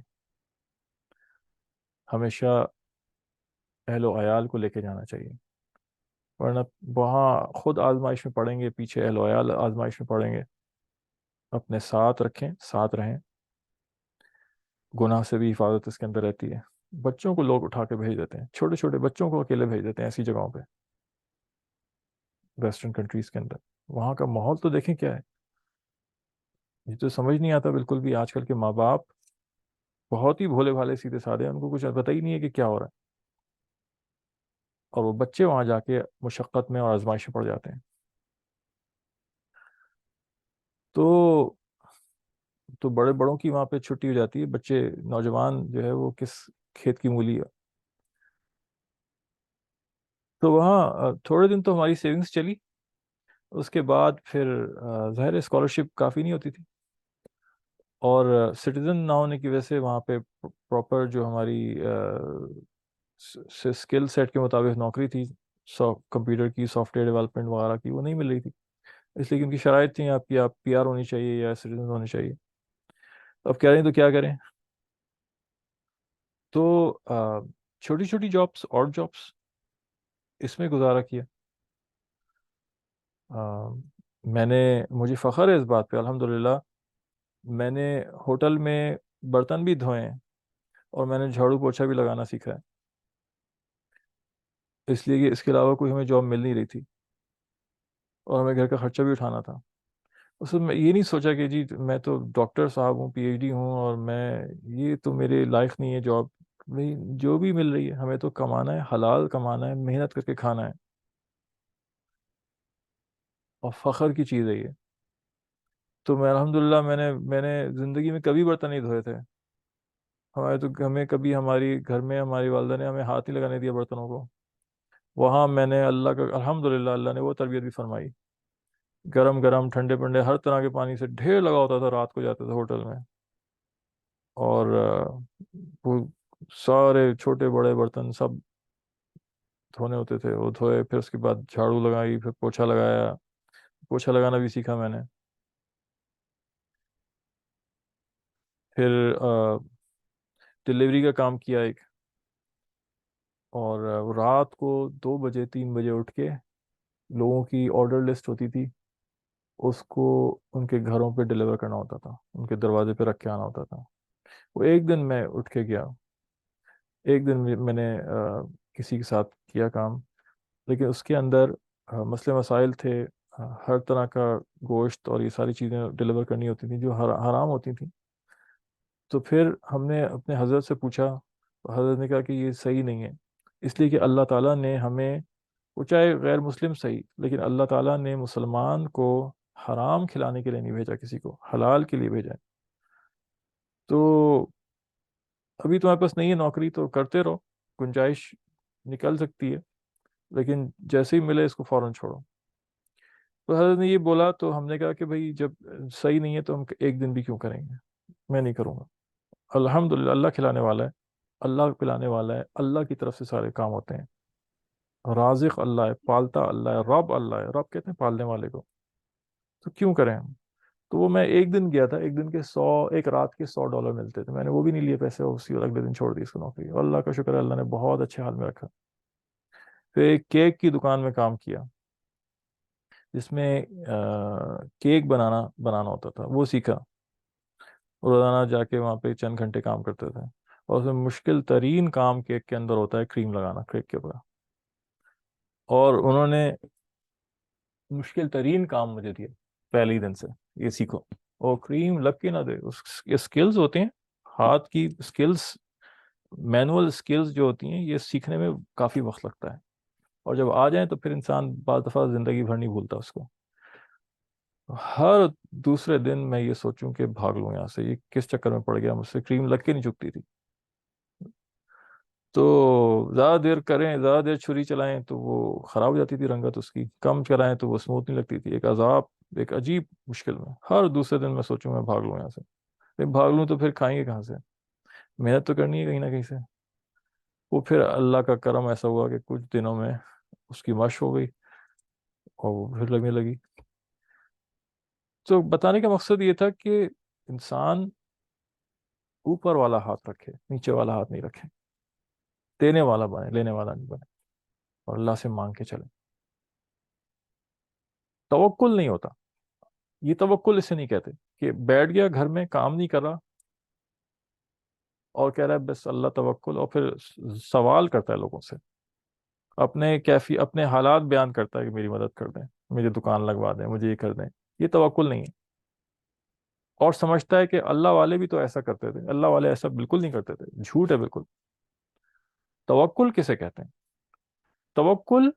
ہمیشہ اہل و عیال کو لے کے جانا چاہیے، ورنہ وہاں خود آزمائش میں پڑیں گے، پیچھے اہل و عیال آزمائش میں پڑیں گے۔ اپنے ساتھ رکھیں، ساتھ رہیں، گناہ سے بھی حفاظت اس کے اندر رہتی ہے۔ بچوں کو لوگ اٹھا کے بھیج دیتے ہیں، چھوٹے چھوٹے بچوں کو اکیلے بھیج دیتے ہیں ایسی جگہوں پہ، ویسٹرن کنٹریز کے اندر۔ وہاں کا ماحول تو دیکھیں کیا ہے، یہ تو سمجھ نہیں آتا بالکل بھی۔ آج کل کے ماں باپ بہت ہی بھولے بھالے سیدھے سادے ہیں، ان کو کچھ پتہ ہی نہیں ہے کہ کیا ہو رہا ہے، اور وہ بچے وہاں جا کے مشقت میں اور آزمائش میں پڑ جاتے ہیں۔ تو تو بڑے بڑوں کی وہاں پہ چھٹی ہو جاتی ہے، بچے نوجوان جو ہے وہ کس کھیت کی مولی ہے۔ تو وہاں تھوڑے دن تو ہماری سیونگز چلی، اس کے بعد پھر ظاہر اسکالرشپ کافی نہیں ہوتی تھی، اور سٹیزن نہ ہونے کی وجہ سے وہاں پہ پراپر جو ہماری اسکل سیٹ کے مطابق نوکری تھی، کمپیوٹر کی، سافٹ ویئر ڈیولپمنٹ وغیرہ کی، وہ نہیں مل رہی تھی، اس لیے کہ ان کی شرائط تھیں آپ کی، آپ پی آر ہونی چاہیے یا سٹیزن ہونے چاہیے۔ تو اب کہہ رہے ہیں تو کیا کریں؟ تو چھوٹی چھوٹی جابس اور جابس اس میں گزارا کیا۔ آ، میں نے، مجھے فخر ہے اس بات پہ الحمدللہ، میں نے ہوٹل میں برتن بھی دھوئے ہیں، اور میں نے جھاڑو پوچھا بھی لگانا سیکھا ہے، اس لیے کہ اس کے علاوہ کوئی ہمیں جاب مل نہیں رہی تھی، اور ہمیں گھر کا خرچہ بھی اٹھانا تھا۔ اس میں یہ نہیں سوچا کہ جی میں تو ڈاکٹر صاحب ہوں، پی ایچ ڈی ہوں، اور میں، یہ تو میرے لائق نہیں ہے جاب، نہیں، جو بھی مل رہی ہے ہمیں تو کمانا ہے، حلال کمانا ہے، محنت کر کے کھانا ہے، اور فخر کی چیز ہے یہ۔ تو میں الحمدللہ، میں نے زندگی میں کبھی برتن نہیں دھوئے تھے، ہمیں کبھی ہماری گھر میں ہماری والدہ نے ہمیں ہاتھ نہیں لگانے دیا برتنوں کو۔ وہاں میں نے اللہ کا الحمدللہ، اللہ نے وہ تربیت بھی فرمائی، گرم گرم ٹھنڈے ٹھنڈے ہر طرح کے پانی سے ڈھیر لگا ہوتا تھا، رات کو جاتے تھے ہوٹل میں، اور وہ سارے چھوٹے بڑے برتن سب دھونے ہوتے تھے، وہ دھوئے، پھر اس کے بعد جھاڑو لگائی، پھر پوچھا لگایا، پوچھا لگانا بھی سیکھا میں نے۔ پھر ڈلیوری کا کام کیا ایک، اور وہ رات کو 2 بجے 3 بجے اٹھ کے، لوگوں کی آرڈر لسٹ ہوتی تھی، اس کو ان کے گھروں پہ ڈلیور کرنا ہوتا تھا، ان کے دروازے پہ رکھ کے آنا ہوتا تھا۔ وہ ایک دن میں اٹھ کے گیا، ایک دن میں نے کسی کے ساتھ کیا کام، لیکن اس کے اندر مسئلے مسائل تھے، ہر طرح کا گوشت اور یہ ساری چیزیں ڈلیور کرنی ہوتی تھیں جو حرام ہوتی تھیں۔ تو پھر ہم نے اپنے حضرت سے پوچھا، تو حضرت نے کہا کہ یہ صحیح نہیں ہے، اس لیے کہ اللہ تعالیٰ نے ہمیں، وہ چاہے غیر مسلم صحیح، لیکن اللہ تعالیٰ نے مسلمان کو حرام کھلانے کے لیے نہیں بھیجا، کسی کو حلال کے لیے بھیجا ہے۔ تو ابھی تمہارے پاس نہیں ہے نوکری تو کرتے رہو، گنجائش نکل سکتی ہے، لیکن جیسے ہی ملے اس کو فوراً چھوڑو۔ تو حضرت نے یہ بولا تو ہم نے کہا کہ بھائی جب صحیح نہیں ہے تو ہم ایک دن بھی کیوں کریں گے، میں نہیں کروں گا۔ الحمدللہ اللہ کھلانے والا ہے، اللہ پلانے والا ہے، اللہ کی طرف سے سارے کام ہوتے ہیں، رازق اللہ ہے، پالتا اللہ ہے، رب اللہ ہے، رب کہتے ہیں پالنے والے کو، تو کیوں کریں ہم؟ تو وہ میں ایک دن گیا تھا، ایک دن کے 100، ایک رات کے $100 ملتے تھے، میں نے وہ بھی نہیں لیے پیسے، اسی اگلے دن چھوڑ دی اس کو نوکری، اور اللہ کا شکر ہے اللہ نے بہت اچھے حال میں رکھا۔ پھر ایک کیک کی دکان میں کام کیا جس میں کیک بنانا ہوتا تھا، وہ سیکھا، روزانہ جا کے وہاں پہ چند گھنٹے کام کرتے تھے، اور اس میں مشکل ترین کام کیک کے اندر ہوتا ہے کریم لگانا کیک کے اوپر، اور انہوں نے مشکل ترین کام مجھے دیا پہلے ہی دن سے، یہ سیکھو، اور کریم لگ کے نہ دے، یہ سکلز ہوتے ہیں، ہاتھ کی سکلز، مینول سکلز جو ہوتی ہیں، یہ سیکھنے میں کافی وقت لگتا ہے، اور جب آ جائیں تو پھر انسان بعض دفعہ زندگی بھر نہیں بھولتا اس کو۔ ہر دوسرے دن میں یہ سوچوں کہ بھاگ لوں یہاں سے، یہ کس چکر میں پڑ گیا، مجھ سے کریم لگ کے نہیں چکتی تھی، تو زیادہ دیر کریں، زیادہ دیر چھری چلائیں تو وہ خراب ہو جاتی تھی رنگت اس کی، کم چلائیں تو وہ اسموتھ نہیں لگتی تھی، ایک عذاب، ایک عجیب مشکل میں، ہر دوسرے دن میں سوچوں میں بھاگ لوں یہاں سے، بھاگ لوں تو پھر کھائیں گے کہاں سے، محنت تو کرنی ہے کہیں نہ کہیں سے۔ وہ پھر اللہ کا کرم ایسا ہوا کہ کچھ دنوں میں اس کی مشق ہو گئی، اور وہ پھر لگنے لگی۔ تو بتانے کا مقصد یہ تھا کہ انسان اوپر والا ہاتھ رکھے، نیچے والا ہاتھ نہیں رکھے، دینے والا بنے، لینے والا نہیں بنے، اور اللہ سے مانگ کے چلے۔ توکل نہیں ہوتا، یہ توکل اسے نہیں کہتے کہ بیٹھ گیا گھر میں کام نہیں کر رہا اور کہہ رہا ہے بس اللہ توکل، اور پھر سوال کرتا ہے لوگوں سے، اپنے حالات بیان کرتا ہے کہ میری مدد کر دیں، مجھے دکان لگوا دیں، مجھے یہ کر دیں، یہ توکل نہیں ہے، اور سمجھتا ہے کہ اللہ والے بھی تو ایسا کرتے تھے، اللہ والے ایسا بالکل نہیں کرتے تھے، جھوٹ ہے بالکل۔ توکل کسے کہتے ہیں؟ توکل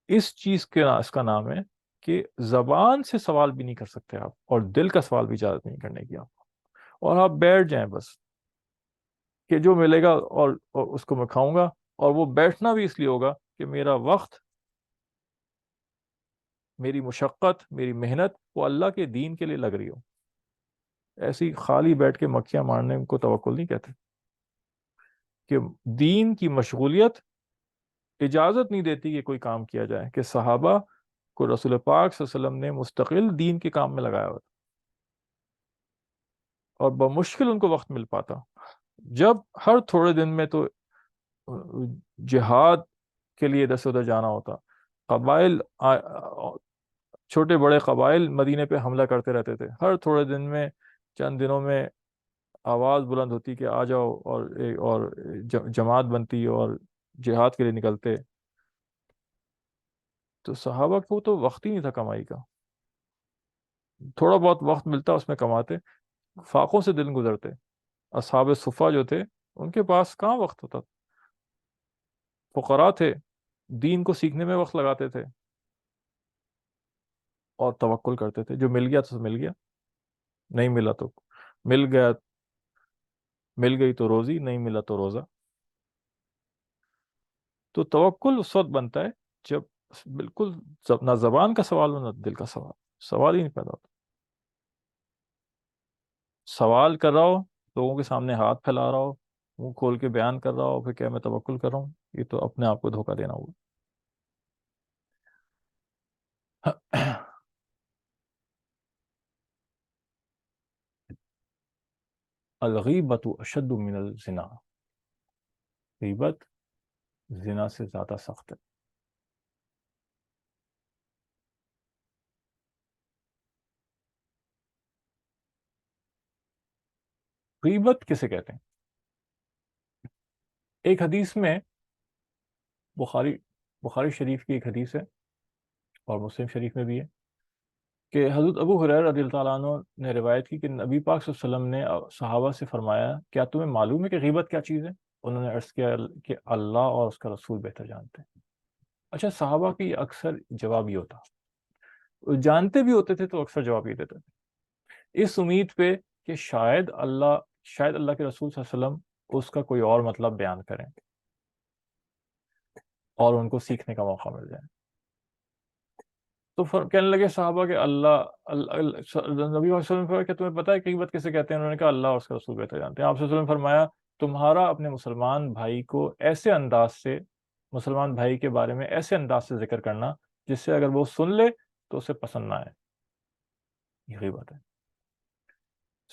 اس چیز کے اس کا نام ہے کہ زبان سے سوال بھی نہیں کر سکتے آپ، اور دل کا سوال بھی اجازت نہیں کرنے کی آپ، اور آپ بیٹھ جائیں بس کہ جو ملے گا اور اس کو میں کھاؤں گا، اور وہ بیٹھنا بھی اس لیے ہوگا کہ میرا وقت، میری مشقت، میری محنت وہ اللہ کے دین کے لیے لگ رہی ہو، ایسی خالی بیٹھ کے مکھیاں مارنے کو توکل نہیں کہتے، کہ دین کی مشغولیت اجازت نہیں دیتی کہ کوئی کام کیا جائے، کہ صحابہ کو رسول پاک صلی اللہ علیہ وسلم نے مستقل دین کے کام میں لگایا ہوا تھا، اور بمشکل ان کو وقت مل پاتا، جب ہر تھوڑے دن میں تو جہاد کے لیے ادھر سے ادھر جانا ہوتا، قبائل، چھوٹے بڑے قبائل مدینے پہ حملہ کرتے رہتے تھے، ہر تھوڑے دن میں، چند دنوں میں آواز بلند ہوتی کہ آ جاؤ، اور جماعت بنتی اور جہاد کے لیے نکلتے، تو صحابہ کو تو وقت ہی نہیں تھا کمائی کا، تھوڑا بہت وقت ملتا اس میں کماتے، فاقوں سے دن گزرتے، اصحاب صفہ جو تھے ان کے پاس کہاں وقت ہوتا، فقراء تھے، دین کو سیکھنے میں وقت لگاتے تھے، اور توکل کرتے تھے، جو مل گیا تو مل گیا، نہیں ملا تو مل گیا، مل گئی تو روزی، نہیں ملا تو روزہ۔ تو توکل اس وقت بنتا ہے جب بالکل نہ زبان کا سوال ہو نہ دل کا سوال، سوال ہی نہیں پیدا ہوتا، سوال کر رہا ہو، لوگوں کے سامنے ہاتھ پھیلا رہا ہو، منہ کھول کے بیان کر رہا ہو، پھر کیا میں توکل کر رہا ہوں، یہ تو اپنے آپ کو دھوکہ دینا ہوگا۔ الغیبت اشد من الزنا، غیبت زنا سے زیادہ سخت ہے۔ غیبت کسے کہتے ہیں؟ ایک حدیث میں، بخاری بخاری شریف کی ایک حدیث ہے، اور مسلم شریف میں بھی ہے، کہ حضرت ابو ہریرہ رضی اللہ تعالیٰ عنہ نے روایت کی کہ نبی پاک صلی اللہ علیہ وسلم نے صحابہ سے فرمایا کیا تمہیں معلوم ہے کہ غیبت کیا چیز ہے؟ انہوں نے عرض کیا کہ اللہ اور اس کا رسول بہتر جانتے ہیں۔ اچھا، صحابہ کی اکثر جواب یہ ہوتا، وہ جانتے بھی ہوتے تھے تو اکثر جواب یہ دیتے تھے، اس امید پہ کہ شاید اللہ کے رسول صلی اللہ علیہ وسلم اس کا کوئی اور مطلب بیان کریں اور ان کو سیکھنے کا موقع مل جائے۔ تو کہنے لگے صحابہ کہ نبی صلی اللہ علیہ وسلم نے فرمایا کہ تمہیں پتہ ہے کہ غیبت کیسے کہتے ہیں؟ انہوں نے کہا اللہ اور اس کا رسول بہتر جانتے ہیں۔ آپ صلی اللہ علیہ وسلم نے فرمایا تمہارا اپنے مسلمان بھائی کو ایسے انداز سے، مسلمان بھائی کے بارے میں ایسے انداز سے ذکر کرنا جس سے اگر وہ سن لے تو اسے پسند نہ آئے، یہ غیبت ہے۔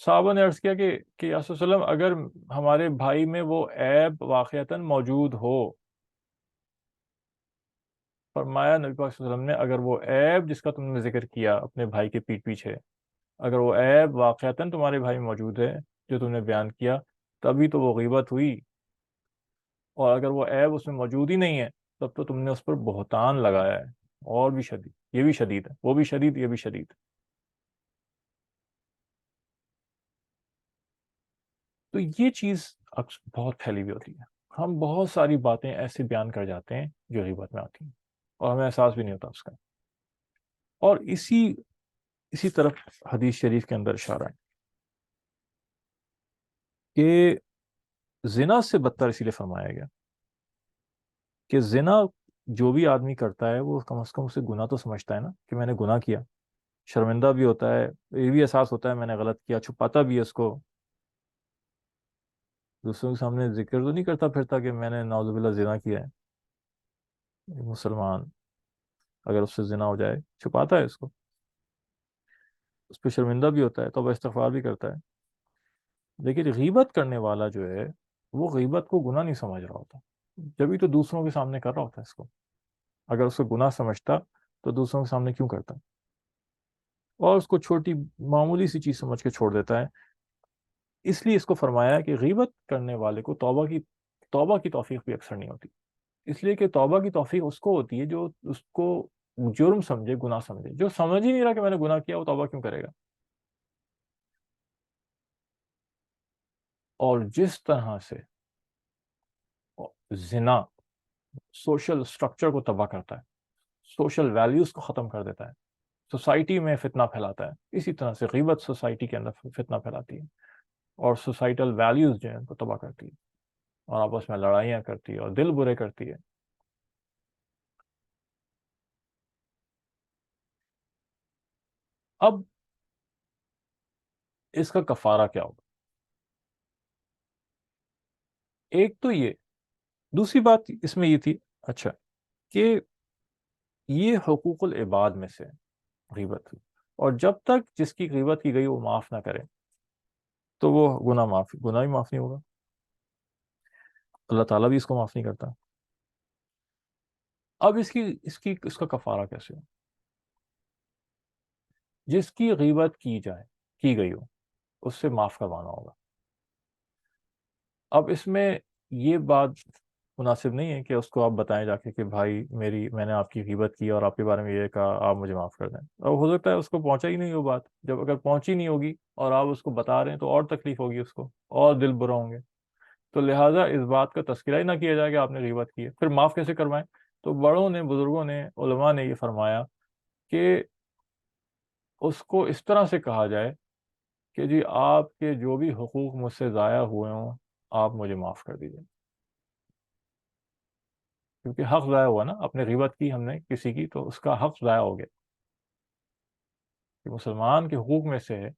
صحابہ نے عرض کیا کہ یا رسول اللہ وسلم، اگر ہمارے بھائی میں وہ عیب واقعتاً موجود ہو، فرمایا نبی پاک صلی اللہ علیہ وسلم نے اگر وہ عیب جس کا تم نے ذکر کیا اپنے بھائی کے پیٹھ پیچھے، اگر وہ عیب واقعتاً تمہارے بھائی میں موجود ہے جو تم نے بیان کیا، تبھی تو وہ غیبت ہوئی، اور اگر وہ عیب اس میں موجود ہی نہیں ہے تب تو تم نے اس پر بہتان لگایا ہے، اور بھی شدید، یہ بھی شدید ہے، وہ بھی شدید، یہ بھی شدید۔ تو یہ چیز بہت پھیلی ہوئی ہوتی ہے، ہم بہت ساری باتیں ایسے بیان کر جاتے ہیں جو غیبت میں آتی ہیں اور ہمیں احساس بھی نہیں ہوتا اس کا۔ اور اسی طرف حدیث شریف کے اندر اشارہ ہے کہ زنا سے بدتر اسی لیے فرمایا گیا کہ زنا جو بھی آدمی کرتا ہے وہ کم از کم اسے گناہ تو سمجھتا ہے نا کہ میں نے گناہ کیا، شرمندہ بھی ہوتا ہے، یہ بھی احساس ہوتا ہے میں نے غلط کیا، چھپاتا بھی ہے اس کو، دوسروں کے سامنے ذکر تو نہیں کرتا پھرتا کہ میں نے نعوذ باللہ زنا کیا ہے۔ مسلمان اگر اس سے زنا ہو جائے چھپاتا ہے اس کو، اس پہ شرمندہ بھی ہوتا ہے، توبہ استغفار بھی کرتا ہے۔ لیکن غیبت کرنے والا جو ہے وہ غیبت کو گناہ نہیں سمجھ رہا ہوتا، جبھی تو دوسروں کے سامنے کر رہا ہوتا ہے اس کو۔ اگر اس کو گناہ سمجھتا تو دوسروں کے سامنے کیوں کرتا، اور اس کو چھوٹی معمولی سی چیز سمجھ کے چھوڑ دیتا ہے۔ اس لیے اس کو فرمایا کہ غیبت کرنے والے کو توبہ کی توفیق بھی اکثر نہیں ہوتی، اس لیے کہ توبہ کی توفیق اس کو ہوتی ہے جو اس کو جرم سمجھے، گناہ سمجھے۔ جو سمجھ ہی نہیں رہا کہ میں نے گناہ کیا، وہ توبہ کیوں کرے گا؟ اور جس طرح سے زنا سوشل سٹرکچر کو تباہ کرتا ہے، سوشل ویلیوز کو ختم کر دیتا ہے، سوسائٹی میں فتنہ پھیلاتا ہے، اسی طرح سے غیبت سوسائٹی کے اندر فتنہ پھیلاتی ہے اور سوسائٹل ویلیوز جو ہیں ان کو تباہ کرتی ہے، اور آپس میں لڑائیاں کرتی ہے اور دل برے کرتی ہے۔ اب اس کا کفارہ کیا ہوگا؟ ایک تو یہ، دوسری بات اس میں یہ تھی اچھا کہ یہ حقوق العباد میں سے غیبت، اور جب تک جس کی غیبت کی گئی وہ معاف نہ کرے تو وہ گناہ ہی معاف نہیں ہوگا، اللہ تعالیٰ بھی اس کو معاف نہیں کرتا۔ اب اس کا کفارہ کیسے ہو؟ جس کی غیبت کی گئی ہو اس سے معاف کروانا ہوگا۔ اب اس میں یہ بات مناسب نہیں ہے کہ اس کو آپ بتائیں جا کے کہ بھائی میں نے آپ کی غیبت کی اور آپ کے بارے میں یہ کہا، آپ مجھے معاف کر دیں۔ اب ہو سکتا ہے اس کو پہنچا ہی نہیں وہ بات، جب اگر پہنچی نہیں ہوگی اور آپ اس کو بتا رہے ہیں تو اور تکلیف ہوگی اس کو، اور دل برا ہوں گے، تو لہٰذا اس بات کا تذکرہ ہی نہ کیا جائے کہ آپ نے غیبت کی ہے، پھر معاف کیسے کروائیں؟ تو بڑوں نے، بزرگوں نے، علماء نے یہ فرمایا کہ اس کو اس طرح سے کہا جائے کہ جی آپ کے جو بھی حقوق مجھ سے ضائع ہوئے ہوں آپ مجھے معاف کر دیجیے، کیونکہ حق ضائع ہوا نا، اپنے غیبت کی ہم نے کسی کی تو اس کا حق ضائع ہو گیا، کہ مسلمان کے حقوق میں سے ہے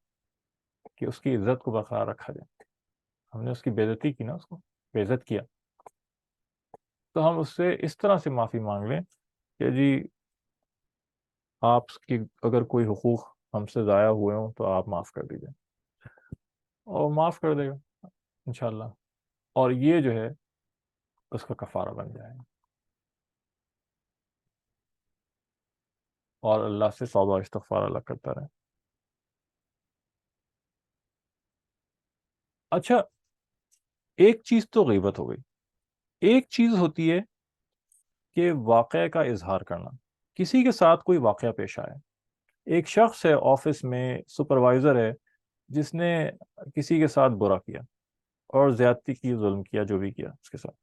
کہ اس کی عزت کو برقرار رکھا جائے۔ ہم نے اس کی بے عزتی کی نا، اس کو بے عزت کیا، تو ہم اس سے اس طرح سے معافی مانگ لیں کہ جی آپ کی اگر کوئی حقوق ہم سے ضائع ہوئے ہوں تو آپ معاف کر دیجیے، اور معاف کر دے گا انشاءاللہ، اور یہ جو ہے اس کا کفارہ بن جائے گا، اور اللہ سے توبہ استغفار اللہ کرتا رہے۔ اچھا، ایک چیز تو غیبت ہو گئی، ایک چیز ہوتی ہے کہ واقعہ کا اظہار کرنا۔ کسی کے ساتھ کوئی واقعہ پیش آئے، ایک شخص ہے آفس میں، سپروائزر ہے، جس نے کسی کے ساتھ برا کیا اور زیادتی کی، ظلم کیا، جو بھی کیا اس کے ساتھ،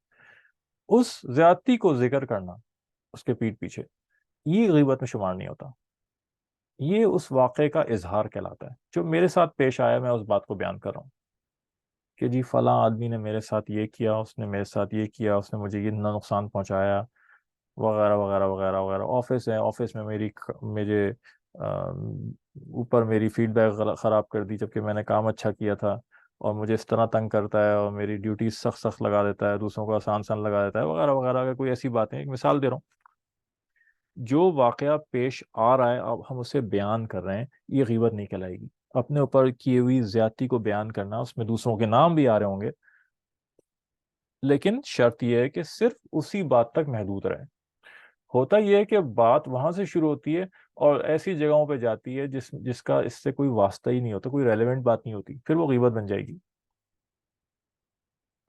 اس زیادتی کو ذکر کرنا اس کے پیٹھ پیچھے، یہ غیبت میں شمار نہیں ہوتا، یہ اس واقعے کا اظہار کہلاتا ہے جو میرے ساتھ پیش آیا، میں اس بات کو بیان کر رہا ہوں کہ جی فلاں آدمی نے میرے ساتھ یہ کیا، اس نے میرے ساتھ یہ کیا، اس نے مجھے یہ نقصان پہنچایا، وغیرہ وغیرہ وغیرہ وغیرہ. آفس ہے، آفس میں مجھے اوپر میری فیڈ بیک خراب کر دی جبکہ میں نے کام اچھا کیا تھا، اور مجھے اس طرح تنگ کرتا ہے اور میری ڈیوٹی سخت سخت لگا دیتا ہے، دوسروں کو آسان آسان لگا دیتا ہے، وغیرہ وغیرہ. اگر کوئی ایسی باتیں، ایک مثال دے رہا ہوں، جو واقعہ پیش آ رہا ہے اب ہم اسے بیان کر رہے ہیں، یہ غیبت نہیں کہلائے گی. اپنے اوپر کی ہوئی زیادتی کو بیان کرنا، اس میں دوسروں کے نام بھی آ رہے ہوں گے، لیکن شرط یہ ہے کہ صرف اسی بات تک محدود رہے. ہوتا یہ ہے کہ بات وہاں سے شروع ہوتی ہے اور ایسی جگہوں پہ جاتی ہے جس کا اس سے کوئی واسطہ ہی نہیں ہوتا، کوئی ریلیونٹ بات نہیں ہوتی، پھر وہ غیبت بن جائے گی.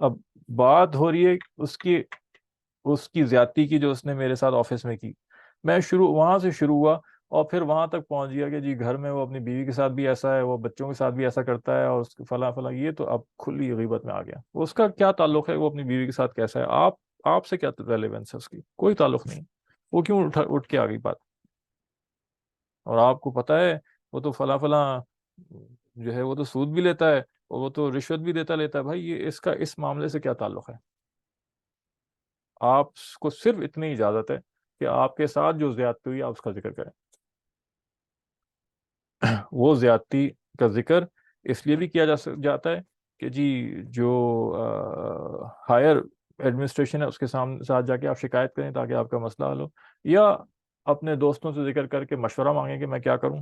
اب بات ہو رہی ہے اس کی زیادتی کی جو اس نے میرے ساتھ آفس میں کی. میں وہاں سے شروع ہوا اور پھر وہاں تک پہنچ گیا کہ جی گھر میں وہ اپنی بیوی کے ساتھ بھی ایسا ہے، وہ بچوں کے ساتھ بھی ایسا کرتا ہے، اور فلاں فلاں. یہ تو اب کھلی غیبت میں آ گیا. اس کا کیا تعلق ہے وہ اپنی بیوی کے ساتھ کیسا ہے؟ آپ سے کیا ریلیونس ہے اس کی؟ کوئی تعلق نہیں. وہ کیوں اٹھ کے آ گئی بات؟ اور آپ کو پتا ہے وہ تو فلاں فلاں جو ہے وہ تو سود بھی لیتا ہے اور وہ تو رشوت بھی لیتا ہے. بھائی یہ اس معاملے سے کیا تعلق ہے؟ آپ کو صرف اتنی اجازت ہے کہ آپ کے ساتھ جو زیادتی ہوئی آپ اس کا ذکر کریں. وہ زیادتی کا ذکر اس لیے بھی کیا جاتا ہے کہ جی جو ہائر ایڈمنسٹریشن ہے اس کے ساتھ جا کے آپ شکایت کریں تاکہ آپ کا مسئلہ حل ہو، یا اپنے دوستوں سے ذکر کر کے مشورہ مانگیں کہ میں کیا کروں،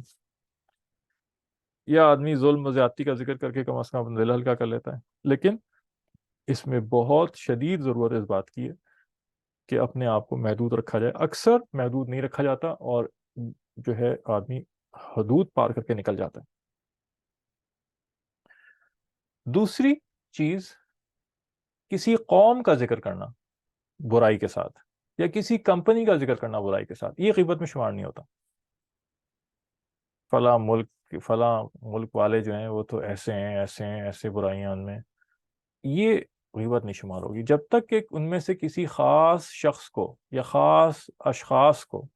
یا آدمی ظلم و زیادتی کا ذکر کر کے کم از کم اپنا دل ہلکا کر لیتا ہے. لیکن اس میں بہت شدید ضرورت اس بات کی ہے کہ اپنے آپ کو محدود رکھا جائے. اکثر محدود نہیں رکھا جاتا اور جو ہے آدمی حدود پار کر کے نکل جاتا ہے. دوسری چیز، کسی قوم کا ذکر کرنا برائی کے ساتھ، یا کسی کمپنی کا ذکر کرنا برائی کے ساتھ، یہ غیبت میں شمار نہیں ہوتا. فلاں ملک والے جو ہیں وہ تو ایسے ہیں، ایسے ہیں، ایسے برائیاں ان میں، یہ غیبت نہیں شمار ہوگی جب تک کہ ان میں سے کسی خاص شخص کو یا خاص اشخاص کو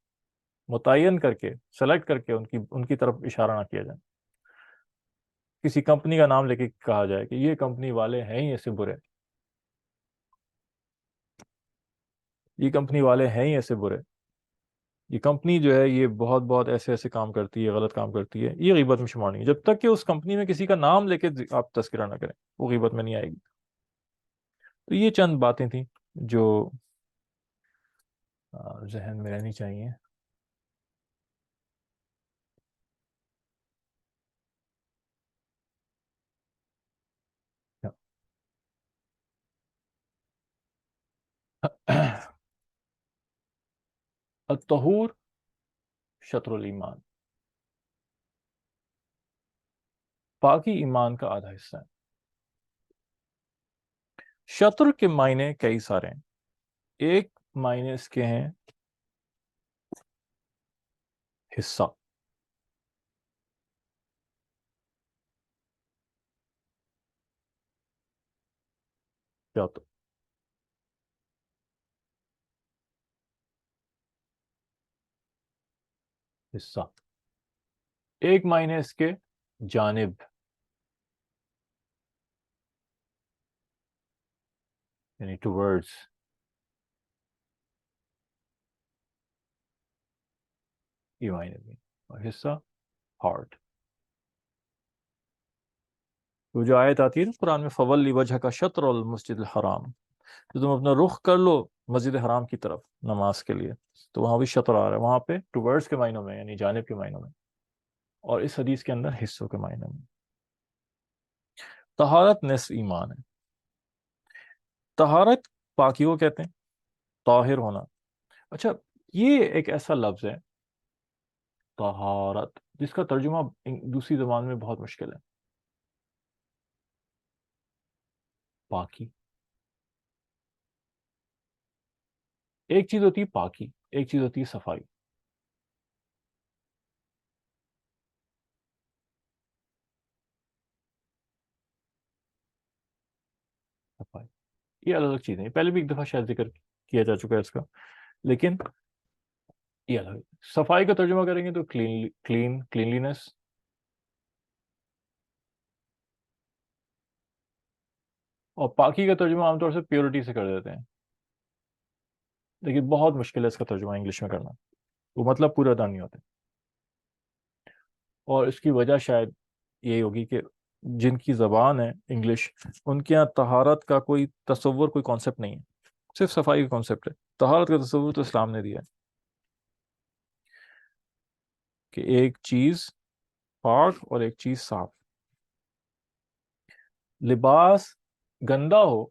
متعین کر کے، سلیکٹ کر کے ان کی طرف اشارہ نہ کیا جائے. کسی کمپنی کا نام لے کے کہا جائے کہ یہ کمپنی والے ہیں ہی ایسے برے، یہ کمپنی والے ہیں ہی ایسے برے، یہ کمپنی جو ہے یہ بہت بہت ایسے ایسے کام کرتی ہے، غلط کام کرتی ہے. یہ غیبت میں شمار نہیں جب تک کہ اس کمپنی میں کسی کا نام لے کے آپ تذکرہ نہ کریں، وہ غیبت میں نہیں آئے گی. تو یہ چند باتیں تھیں جو ذہن میں رہنی چاہیے. الطہور شطر الایمان، پاکی ایمان کا آدھا حصہ ہے. شطر کے معنی کئی سارے ہیں. ایک معنی اس کے ہیں حصہ. شطر حصہ. ایک معنی اس کے جانب، یعنی ٹورڈز. یہ معنی بھی. اور حصہ ہارٹ. تو جو آیت آتی ہے نا قرآن میں، فولی وجہ کا شطر المسجد الحرام، تو تم اپنا رخ کر لو مسجد حرام کی طرف نماز کے لیے، تو وہاں بھی شطر آ رہا ہے، وہاں پہ ٹورڈز کے معنوں میں، یعنی جانب کے معنوں میں، اور اس حدیث کے اندر حصوں کے معنوں میں. طہارت نصف ایمان ہے. طہارت پاکی کو کہتے ہیں، طاہر ہونا. اچھا، یہ ایک ایسا لفظ ہے طہارت جس کا ترجمہ دوسری زبان میں بہت مشکل ہے. پاکی، ایک چیز ہوتی ہے پاکی، ایک چیز ہوتی ہے صفائی. صفائی یہ الگ الگ چیزیں ہیں، پہلے بھی ایک دفعہ شاید ذکر کیا جا چکا ہے اس کا، لیکن یہ الگ. صفائی کا ترجمہ کریں گے تو کلینلینس. اور پاکی کا ترجمہ عام طور سے پیورٹی سے کر دیتے ہیں. لیکن بہت مشکل ہے اس کا ترجمہ انگلش میں کرنا، وہ مطلب پورے ادا نہیں ہوتے. اور اس کی وجہ شاید یہی ہوگی کہ جن کی زبان ہے انگلش، ان کے یہاں طہارت کا کوئی تصور، کوئی کانسیپٹ نہیں ہے، صرف صفائی کا کانسیپٹ ہے. طہارت کا تصور تو اسلام نے دیا ہے کہ ایک چیز پاک اور ایک چیز صاف. لباس گندا ہو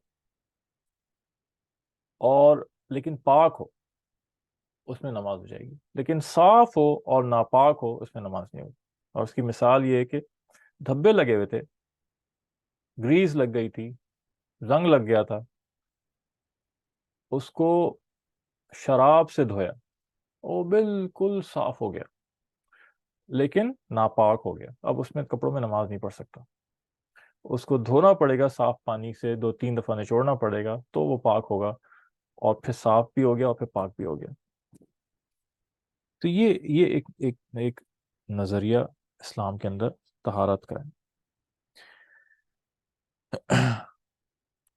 اور لیکن پاک ہو، اس میں نماز ہو جائے گی، لیکن صاف ہو اور ناپاک ہو، اس میں نماز نہیں ہوگی. اور اس کی مثال یہ ہے کہ دھبے لگے ہوئے تھے، گریز لگ گئی تھی، رنگ لگ گیا تھا، اس کو شراب سے دھویا، وہ بالکل صاف ہو گیا لیکن ناپاک ہو گیا. اب اس میں کپڑوں میں نماز نہیں پڑھ سکتا، اس کو دھونا پڑے گا صاف پانی سے، 2-3 دفعہ نچوڑنا پڑے گا تو وہ پاک ہوگا، اور پھر صاف بھی ہو گیا اور پھر پاک بھی ہو گیا. تو یہ ایک نظریہ اسلام کے اندر طہارت کا ہے.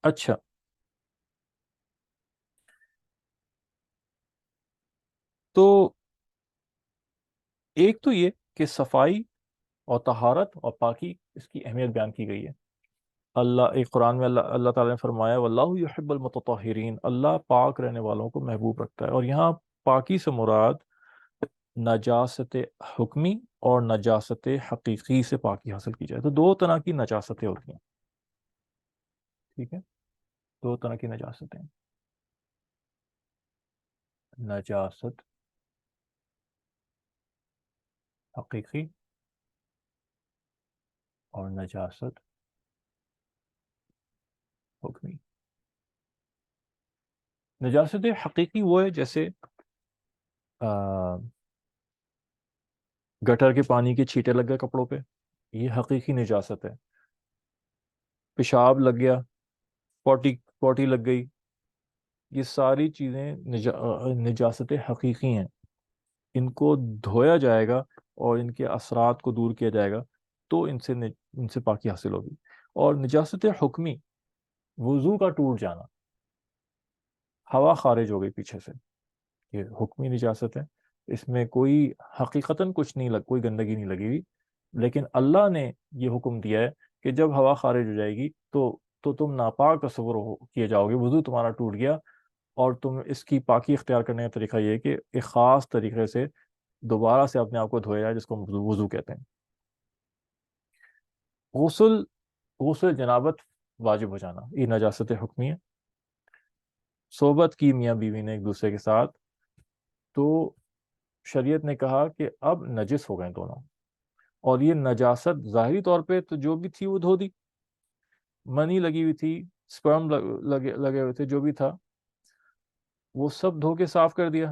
اچھا، تو ایک تو یہ کہ صفائی اور طہارت اور پاکی، اس کی اہمیت بیان کی گئی ہے. اللہ ایک قرآن میں اللہ تعالیٰ نے فرمایا واللہ یحب المتطہرین، اللہ پاک رہنے والوں کو محبوب رکھتا ہے. اور یہاں پاکی سے مراد نجاست حکمی اور نجاست حقیقی سے پاکی حاصل کی جائے. تو دو طرح کی نجاستیں ہوتی ہیں، ٹھیک ہے، دو طرح کی نجاستیں: نجاست حقیقی اور نجاست حکمی. نجاست حقیقی وہ ہے جیسے گٹر کے پانی کے چھینٹے لگ گئے کپڑوں پہ، یہ حقیقی نجاست ہے. پیشاب لگ گیا، پوٹی پوٹی لگ گئی، یہ ساری چیزیں نجاست حقیقی ہیں. ان کو دھویا جائے گا اور ان کے اثرات کو دور کیا جائے گا تو ان سے پاکی حاصل ہوگی. اور نجاست حکمی، وضو کا ٹوٹ جانا، ہوا خارج ہو گئی پیچھے سے، یہ حکمی نجاست ہے. اس میں کوئی حقیقتاً کچھ نہیں کوئی گندگی نہیں لگی ہوئی، لیکن اللہ نے یہ حکم دیا ہے کہ جب ہوا خارج ہو جائے گی تو تم ناپاک تصور کیے جاؤ گے، وضو تمہارا ٹوٹ گیا. اور تم اس کی پاکی اختیار کرنے کا طریقہ یہ ہے کہ ایک خاص طریقے سے دوبارہ سے اپنے آپ کو دھویا جائے، جس کو وضو کہتے ہیں. غسل جنابت واجب ہو جانا، یہ نجاست حکمی ہے. صحبت کی میاں بیوی نے ایک دوسرے کے ساتھ، تو شریعت نے کہا کہ اب نجس ہو گئے دونوں. اور یہ نجاست ظاہری طور پہ تو جو بھی تھی وہ دھو دی، منی لگی ہوئی تھی، سپرم لگے ہوئے تھے، جو بھی تھا وہ سب دھو کے صاف کر دیا،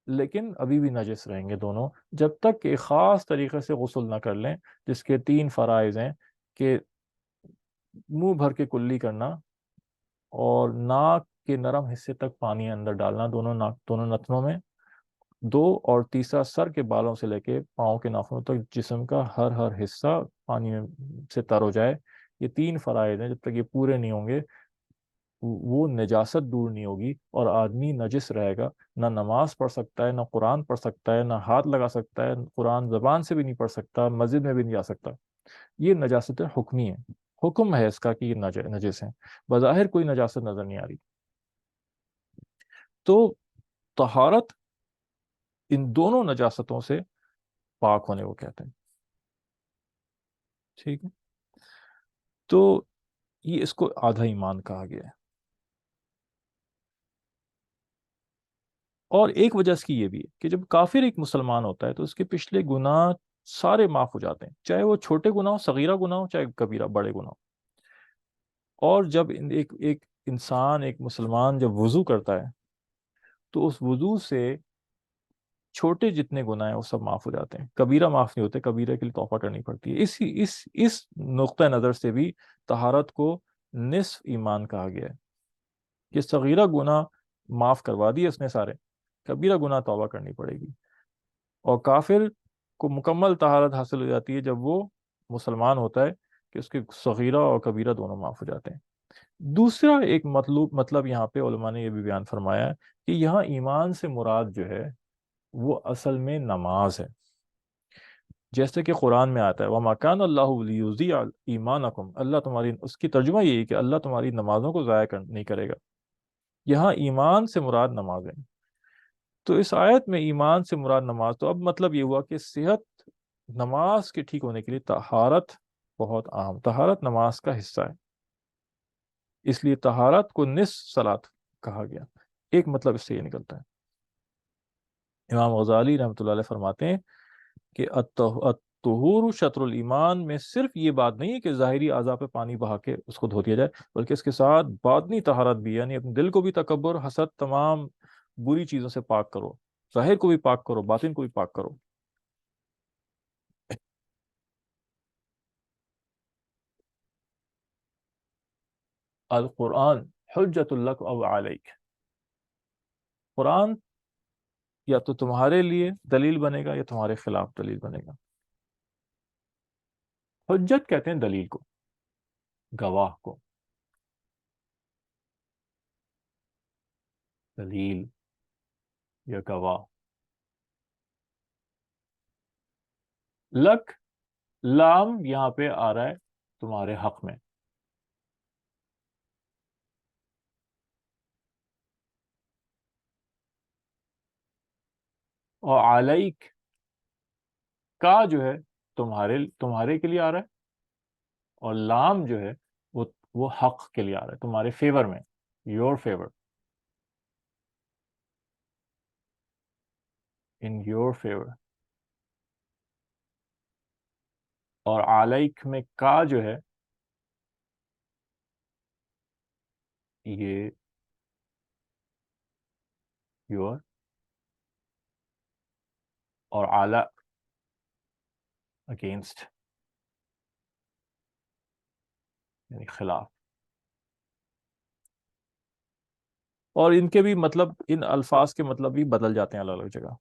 لیکن ابھی بھی نجس رہیں گے دونوں جب تک کہ خاص طریقے سے غسل نہ کر لیں، جس کے 3 فرائض ہیں کہ منہ بھر کے کلی کرنا، اور ناک کے نرم حصے تک پانی اندر ڈالنا، دونوں نتنوں میں 2، اور تیسرا سر کے بالوں سے لے کے پاؤں کے ناخنوں تک جسم کا ہر حصہ پانی میں سے تر ہو جائے. یہ 3 فرائض ہیں، جب تک یہ پورے نہیں ہوں گے وہ نجاست دور نہیں ہوگی، اور آدمی نجس رہے گا. نہ نماز پڑھ سکتا ہے، نہ قرآن پڑھ سکتا ہے، نہ ہاتھ لگا سکتا ہے، قرآن زبان سے بھی نہیں پڑھ سکتا، مسجد میں بھی نہیں جا سکتا. یہ نجاست حکمی ہے، حکم ہے اس کا کہ یہ نجس ہیں. بظاہر کوئی نجاست نظر نہیں آ رہی. تو طہارت ان دونوں نجاستوں سے پاک ہونے کو کہتے ہیں، ٹھیک ہے. تو یہ اس کو آدھا ایمان کہا گیا ہے. اور ایک وجہ اس کی یہ بھی ہے کہ جب کافر ایک مسلمان ہوتا ہے تو اس کے پچھلے گناہ سارے معاف ہو جاتے ہیں، چاہے وہ چھوٹے گناہ ہو، صغیرہ گناہ ہو، چاہے کبیرہ بڑے گناہ ہو. اور جب ایک انسان، ایک مسلمان جب وضو کرتا ہے تو اس وضو سے چھوٹے جتنے گناہ ہیں وہ سب معاف ہو جاتے ہیں. کبیرہ معاف نہیں ہوتے، کبیرہ کے لیے توبہ کرنی پڑتی ہے. اس نقطہ نظر سے بھی طہارت کو نصف ایمان کہا گیا ہے کہ صغیرہ گناہ معاف کروا دیے اس نے سارے، کبیرہ گناہ توبہ کرنی پڑے گی. اور کافر کو مکمل طہارت حاصل ہو جاتی ہے جب وہ مسلمان ہوتا ہے کہ اس کے صغیرہ اور کبیرہ دونوں معاف ہو جاتے ہیں. دوسرا ایک مطلب یہاں پہ علماء نے یہ بھی بیان فرمایا ہے کہ یہاں ایمان سے مراد جو ہے وہ اصل میں نماز ہے، جیسے کہ قرآن میں آتا ہے وَمَا كَانَ اللَّهُ لِيُضِيعَ ایمانکم، اللہ تمہاری، اس کی ترجمہ یہی ہے کہ اللہ تمہاری نمازوں کو ضائع نہیں کرے گا۔ یہاں ایمان سے مراد نماز ہے۔ تو اس آیت میں ایمان سے مراد نماز، تو اب مطلب یہ ہوا کہ صحت، نماز کے ٹھیک ہونے کے لیے طہارت بہت اہم، طہارت نماز کا حصہ ہے، اس لیے طہارت کو نصف صلاۃ کہا گیا۔ ایک مطلب اس سے یہ نکلتا ہے۔ امام غزالی رحمۃ اللہ علیہ فرماتے ہیں کہ الطہور شطر الایمان میں صرف یہ بات نہیں ہے کہ ظاہری اعضاء پہ پانی بہا کے اس کو دھو دیا جائے، بلکہ اس کے ساتھ باطنی طہارت بھی، یعنی اپنے دل کو بھی تکبر، حسد، تمام بری چیزوں سے پاک کرو، ظاہر کو بھی پاک کرو، باطن کو بھی پاک کرو۔ القرآن حجت لک او علیک، قرآن یا تو تمہارے لیے دلیل بنے گا یا تمہارے خلاف دلیل بنے گا۔ حجت کہتے ہیں دلیل کو، گواہ کو، دلیل یا گواہ۔ لک، لام یہاں پہ آ رہا ہے تمہارے حق میں، اور علیک کا جو ہے تمہارے کے لیے آ رہا ہے، اور لام جو ہے وہ حق کے لیے آ رہا ہے، تمہارے فیور میں، your favour, in your favour. اور علیک میں کا جو ہے یہ یور، اور اعلی اگینسٹ، یعنی خلاف۔ اور ان کے بھی مطلب، ان الفاظ کے مطلب بھی بدل جاتے ہیں الگ الگ جگہ،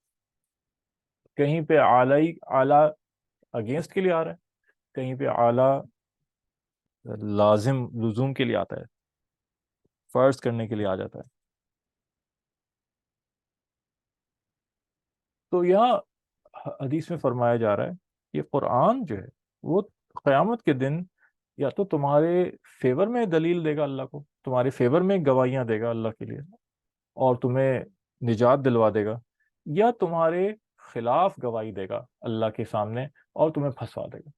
کہیں پہ اعلی اگینسٹ کے لیے آ رہا ہے، کہیں پہ اعلی لازم، لزوم کے لیے آتا ہے، فرض کرنے کے لیے آ جاتا ہے۔ تو یہاں حدیث میں فرمایا جا رہا ہے کہ قرآن جو ہے وہ قیامت کے دن یا تو تمہارے فیور میں دلیل دے گا، اللہ کو تمہارے فیور میں گواہیاں دے گا اللہ کے لیے، اور تمہیں نجات دلوا دے گا، یا تمہارے خلاف گواہی دے گا اللہ کے سامنے اور تمہیں پھنسوا دے گا۔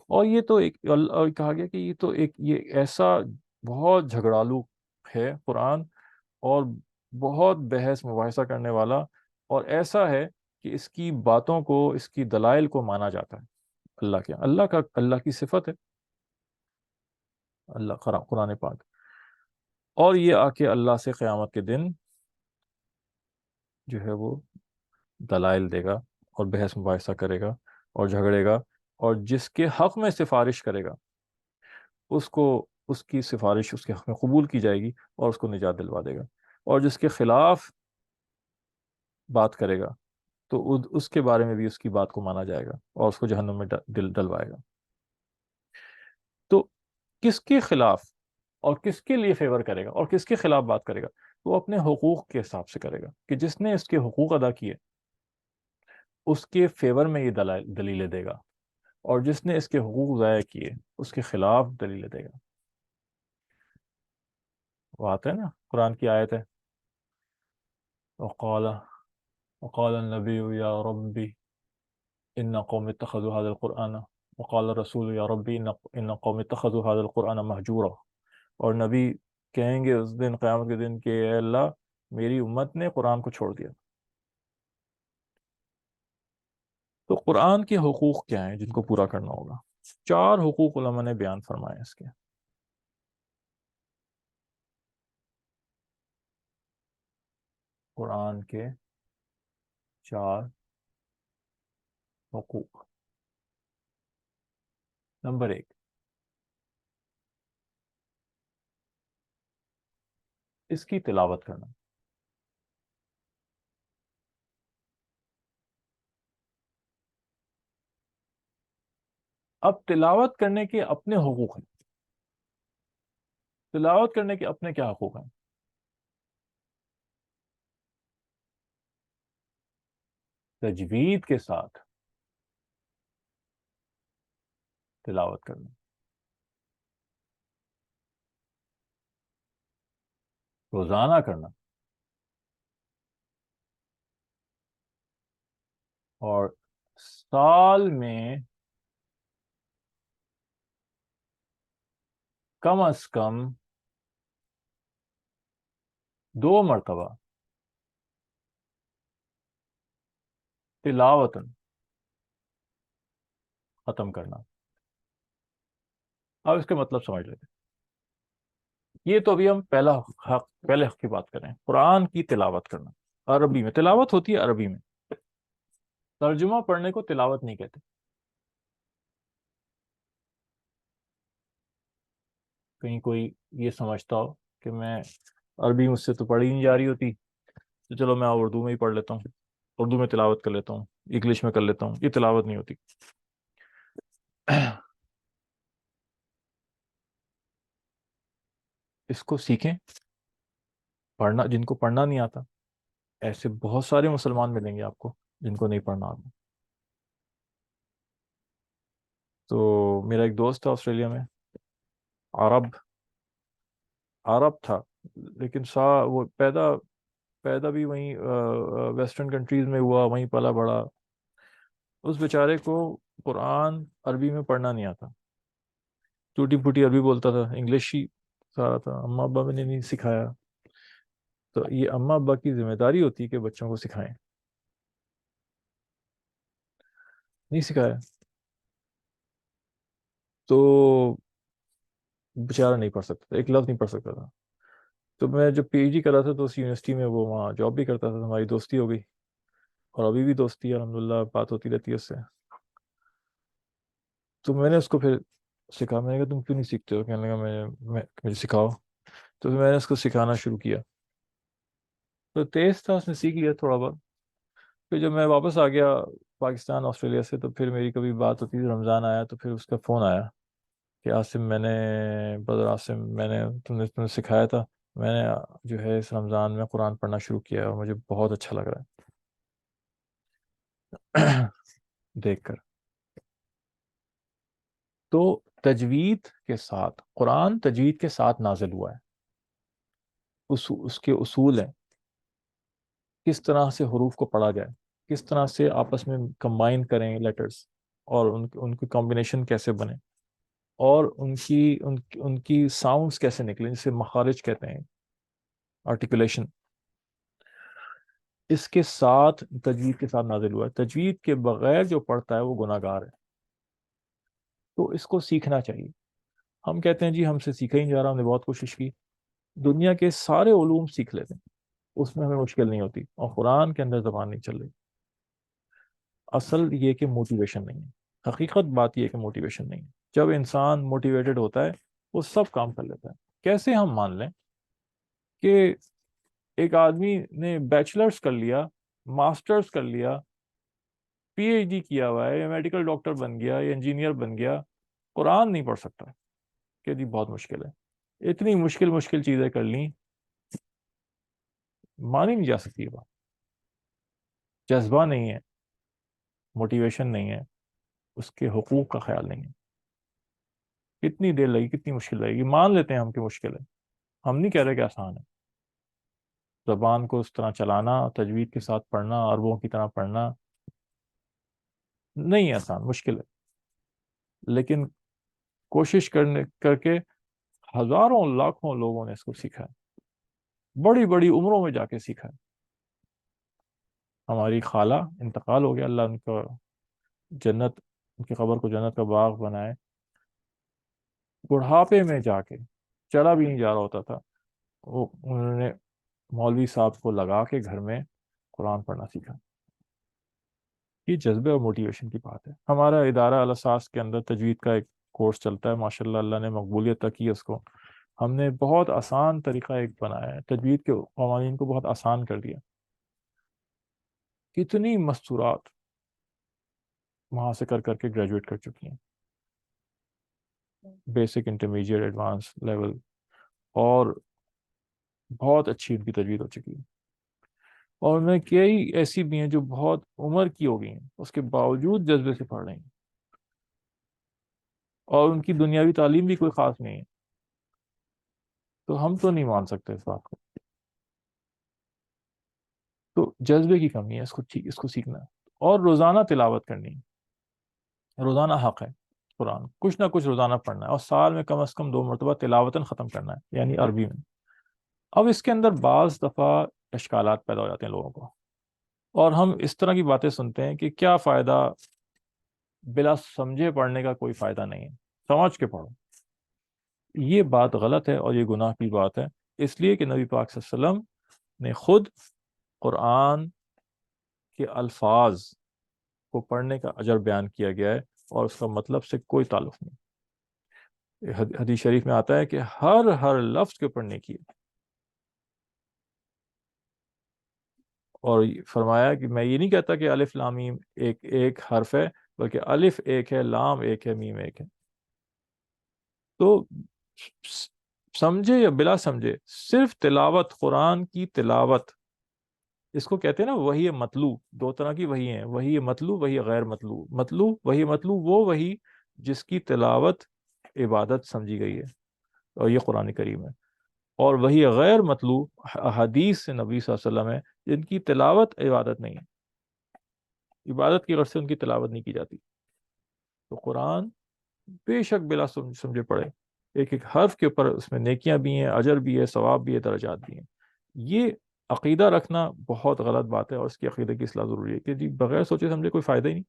اور یہ تو ایک اور کہا گیا کہ یہ تو یہ ایسا بہت جھگڑالو ہے قرآن، اور بہت بحث مباحثہ کرنے والا، اور ایسا ہے کہ اس کی باتوں کو، اس کی دلائل کو مانا جاتا ہے اللہ کی صفت ہے، اللہ قرآن پاک، اور یہ آ کے اللہ سے قیامت کے دن جو ہے وہ دلائل دے گا اور بحث مباحثہ کرے گا اور جھگڑے گا، اور جس کے حق میں سفارش کرے گا اس کو، اس کی سفارش اس کے حق میں قبول کی جائے گی اور اس کو نجات دلوا دے گا، اور جس کے خلاف بات کرے گا تو اس کے بارے میں بھی اس کی بات کو مانا جائے گا اور اس کو جہنم میں ڈلوائے گا۔ تو کس کے خلاف اور کس کے لیے فیور کرے گا اور کس کے خلاف بات کرے گا؟ وہ اپنے حقوق کے حساب سے کرے گا، کہ جس نے اس کے حقوق ادا کیے اس کے فیور میں یہ دلیلیں دے گا، اور جس نے اس کے حقوق ضائع کیے اس کے خلاف دلیلیں دے گا۔ وہ آتا ہے نا، قرآن کی آیت ہے وقال وقال النبی یا ربی ان قوم اتخذوا هذا القرآن، وقال الرسول یا ربی ان قوم اتخذوا هذا القرآن مہجورا، اور نبی کہیں گے اس دن، قیامت کے دن، کہ اے اللہ میری امت نے قرآن کو چھوڑ دیا۔ تو قرآن کے حقوق کیا ہیں جن کو پورا کرنا ہوگا؟ 4 حقوق علماء نے بیان فرمائے اس کے۔ قرآن کے 4 حقوق۔ نمبر 1، اس کی تلاوت کرنا۔ اب تلاوت کرنے کے اپنے حقوق ہیں، تلاوت کرنے کے اپنے کیا حقوق ہیں؟ تجوید کے ساتھ تلاوت کرنا، روزانہ کرنا، اور سال میں کم از کم 2 مرتبہ تلاوتاً ختم کرنا۔ اب اس کا مطلب سمجھ لیتے ہیں۔ یہ تو ابھی ہم پہلے حق کی بات کریں، قرآن کی تلاوت کرنا عربی میں۔ تلاوت ہوتی ہے عربی میں، ترجمہ پڑھنے کو تلاوت نہیں کہتے۔ کہیں کوئی یہ سمجھتا ہو کہ میں عربی مجھ سے تو پڑھی نہیں جا رہی ہوتی، تو چلو میں اردو میں ہی پڑھ لیتا ہوں، اردو میں تلاوت کر لیتا ہوں، انگلش میں کر لیتا ہوں، یہ تلاوت نہیں ہوتی۔ اس کو سیکھیں، پڑھنا، جن کو پڑھنا نہیں آتا، ایسے بہت سارے مسلمان ملیں گے آپ کو جن کو نہیں پڑھنا آتا۔ تو میرا ایک دوست تھا آسٹریلیا میں، عرب عرب تھا، لیکن وہ پیدا بھی وہیں ویسٹرن کنٹریز میں ہوا، وہیں پلا بڑا۔ اس بیچارے کو قرآن عربی میں پڑھنا نہیں آتا، ٹوٹی پھوٹی عربی بولتا تھا، انگلش ہی سارا تھا، اماں ابا نے نہیں سکھایا۔ تو یہ اماں ابا کی ذمہ داری ہوتی ہے کہ بچوں کو سکھائیں، نہیں سکھایا تو بیچارہ نہیں پڑھ سکتا تھا، ایک لفظ نہیں پڑھ سکتا تھا۔ تو میں جب پی ایچ ڈی کر رہا تھا تو اس یونیورسٹی میں وہ وہاں جاب بھی کرتا تھا، ہماری دوستی ہو گئی، اور ابھی بھی دوستی ہے الحمدللہ، بات ہوتی رہتی ہے اس سے۔ تو میں نے اس کو پھر سکھا، میں نے کہا تم کیوں نہیں سیکھتے ہو؟ کہنے لگا مجھے سکھاؤ۔ تو پھر میں نے اس کو سکھانا شروع کیا، تو تیز تھا، اس نے سیکھ لیا تھوڑا بہت۔ پھر جب میں واپس آ گیا پاکستان آسٹریلیا سے، تو پھر میری کبھی بات ہوتی تھی، رمضان آیا تو پھر اس کا فون آیا کہ عاصم، بدر عاصم، تم نے سکھایا تھا، میں نے جو ہے اس رمضان میں قرآن پڑھنا شروع کیا اور مجھے بہت اچھا لگ رہا ہے دیکھ کر۔ تو تجوید کے ساتھ، قرآن تجوید کے ساتھ نازل ہوا ہے، اس کے اصول ہیں، کس طرح سے حروف کو پڑھا جائے، کس طرح سے آپس میں کمبائن کریں لیٹرز، اور ان کی کمبینیشن کیسے بنے، اور ان کی ساؤنڈز کیسے نکلیں، جسے مخارج کہتے ہیں، آرٹیکولیشن۔ اس کے ساتھ تجوید کے ساتھ نازل ہوا ہے۔ تجوید کے بغیر جو پڑھتا ہے وہ گناہ گار ہے، تو اس کو سیکھنا چاہیے۔ ہم کہتے ہیں جی ہم سے سیکھا ہی نہیں جا رہا، ہم نے بہت کوشش کی، دنیا کے سارے علوم سیکھ لیتے ہیں، اس میں ہمیں مشکل نہیں ہوتی، اور قرآن کے اندر زبان نہیں چل رہی۔ اصل یہ کہ موٹیویشن نہیں ہے، حقیقت بات یہ کہ موٹیویشن نہیں ہے۔ جب انسان موٹیویٹڈ ہوتا ہے وہ سب کام کر لیتا ہے۔ کیسے ہم مان لیں کہ ایک آدمی نے بیچلرز کر لیا، ماسٹرز کر لیا، پی ایچ ڈی کیا ہوا ہے، یا میڈیکل ڈاکٹر بن گیا، یا انجینئر بن گیا، قرآن نہیں پڑھ سکتا، کہ جی بہت مشکل ہے، اتنی مشکل چیزیں کر لیں، مانی نہیں جا سکتی یہ بات۔ جذبہ نہیں ہے، موٹیویشن نہیں ہے، اس کے حقوق کا خیال نہیں ہے۔ کتنی دیر لگی، کتنی مشکل لگے گی، مان لیتے ہیں ہم کہ مشکل ہے، ہم نہیں کہہ رہے کہ آسان ہے۔ زبان کو اس طرح چلانا، تجوید کے ساتھ پڑھنا، عربوں کی طرح پڑھنا نہیں آسان، مشکل ہے، لیکن کوشش کر کے ہزاروں لاکھوں لوگوں نے اس کو سیکھا ہے، بڑی بڑی عمروں میں جا کے سیکھا ہے۔ ہماری خالہ انتقال ہو گیا، اللہ ان کو جنت، ان کی قبر کو جنت کا باغ بنائے، بڑھاپے میں جا کے، چلا بھی نہیں جا رہا ہوتا تھا، انہوں نے مولوی صاحب کو لگا کے گھر میں قرآن پڑھنا سیکھا۔ یہ جذبے اور موٹیویشن کی بات ہے۔ ہمارا ادارہ الاساس کے اندر تجوید کا ایک کورس چلتا ہے، ماشاءاللہ اللہ نے مقبولیت تک کی اس کو۔ ہم نے بہت آسان طریقہ ایک بنایا ہے، تجوید کے قوانین کو بہت آسان کر دیا۔ کتنی مستورات وہاں سے کر کے گریجویٹ کر چکی ہیں، بیسک، انٹرمیڈیٹ، ایڈوانس لیول، اور بہت اچھی ان کی تجوید ہو چکی ہے۔ اور میں کئی ایسی بھی ہیں جو بہت عمر کی ہو گئی ہیں، اس کے باوجود جذبے سے پڑھ رہی ہیں، اور ان کی دنیاوی تعلیم بھی کوئی خاص نہیں ہے. تو ہم تو نہیں مان سکتے اس بات کو. تو جذبے کی کمی ہے، اس کو سیکھنا ہے. اور روزانہ تلاوت کرنی ہے، روزانہ حق ہے قرآن کچھ نہ کچھ روزانہ پڑھنا ہے، اور سال میں کم از کم 2 مرتبہ تلاوتاً ختم کرنا ہے، یعنی عربی میں. اب اس کے اندر بعض دفعہ اشکالات پیدا ہو جاتے ہیں لوگوں کو، اور ہم اس طرح کی باتیں سنتے ہیں کہ کیا فائدہ، بلا سمجھے پڑھنے کا کوئی فائدہ نہیں ہے، سمجھ کے پڑھو. یہ بات غلط ہے اور یہ گناہ کی بات ہے، اس لیے کہ نبی پاک صلی اللہ علیہ وسلم نے خود قرآن کے الفاظ کو پڑھنے کا اجر بیان کیا گیا ہے، اور اس کا مطلب سے کوئی تعلق نہیں. حدیث شریف میں آتا ہے کہ ہر لفظ کے پڑھنے کی ہے. اور فرمایا کہ میں یہ نہیں کہتا کہ الف لام میم ایک ایک حرف ہے، بلکہ الف ایک ہے، لام ایک ہے، میم ایک ہے. تو سمجھے یا بلا سمجھے، صرف تلاوت، قرآن کی تلاوت، اس کو کہتے ہیں نا وحی مطلوب. دو طرح کی وحی ہیں، وحی مطلوب، وحی غیر مطلوب. وحی مطلوب وہ وحی جس کی تلاوت عبادت سمجھی گئی ہے، اور یہ قرآن کریم ہے. اور وحی غیر مطلوب حدیث سے نبی صلی اللہ علیہ وسلم ہے، جن کی تلاوت عبادت نہیں ہے، عبادت کی غرض سے ان کی تلاوت نہیں کی جاتی. تو قرآن بے شک بلا سمجھے پڑھے، ایک ایک حرف کے اوپر اس میں نیکیاں بھی ہیں، اجر بھی ہے، ثواب بھی ہے، درجات بھی ہیں. یہ عقیدہ رکھنا بہت غلط بات ہے، اور اس کی عقیدے کی اصلاح ضروری ہے کہ جی بغیر سوچے سمجھے کوئی فائدہ ہی نہیں.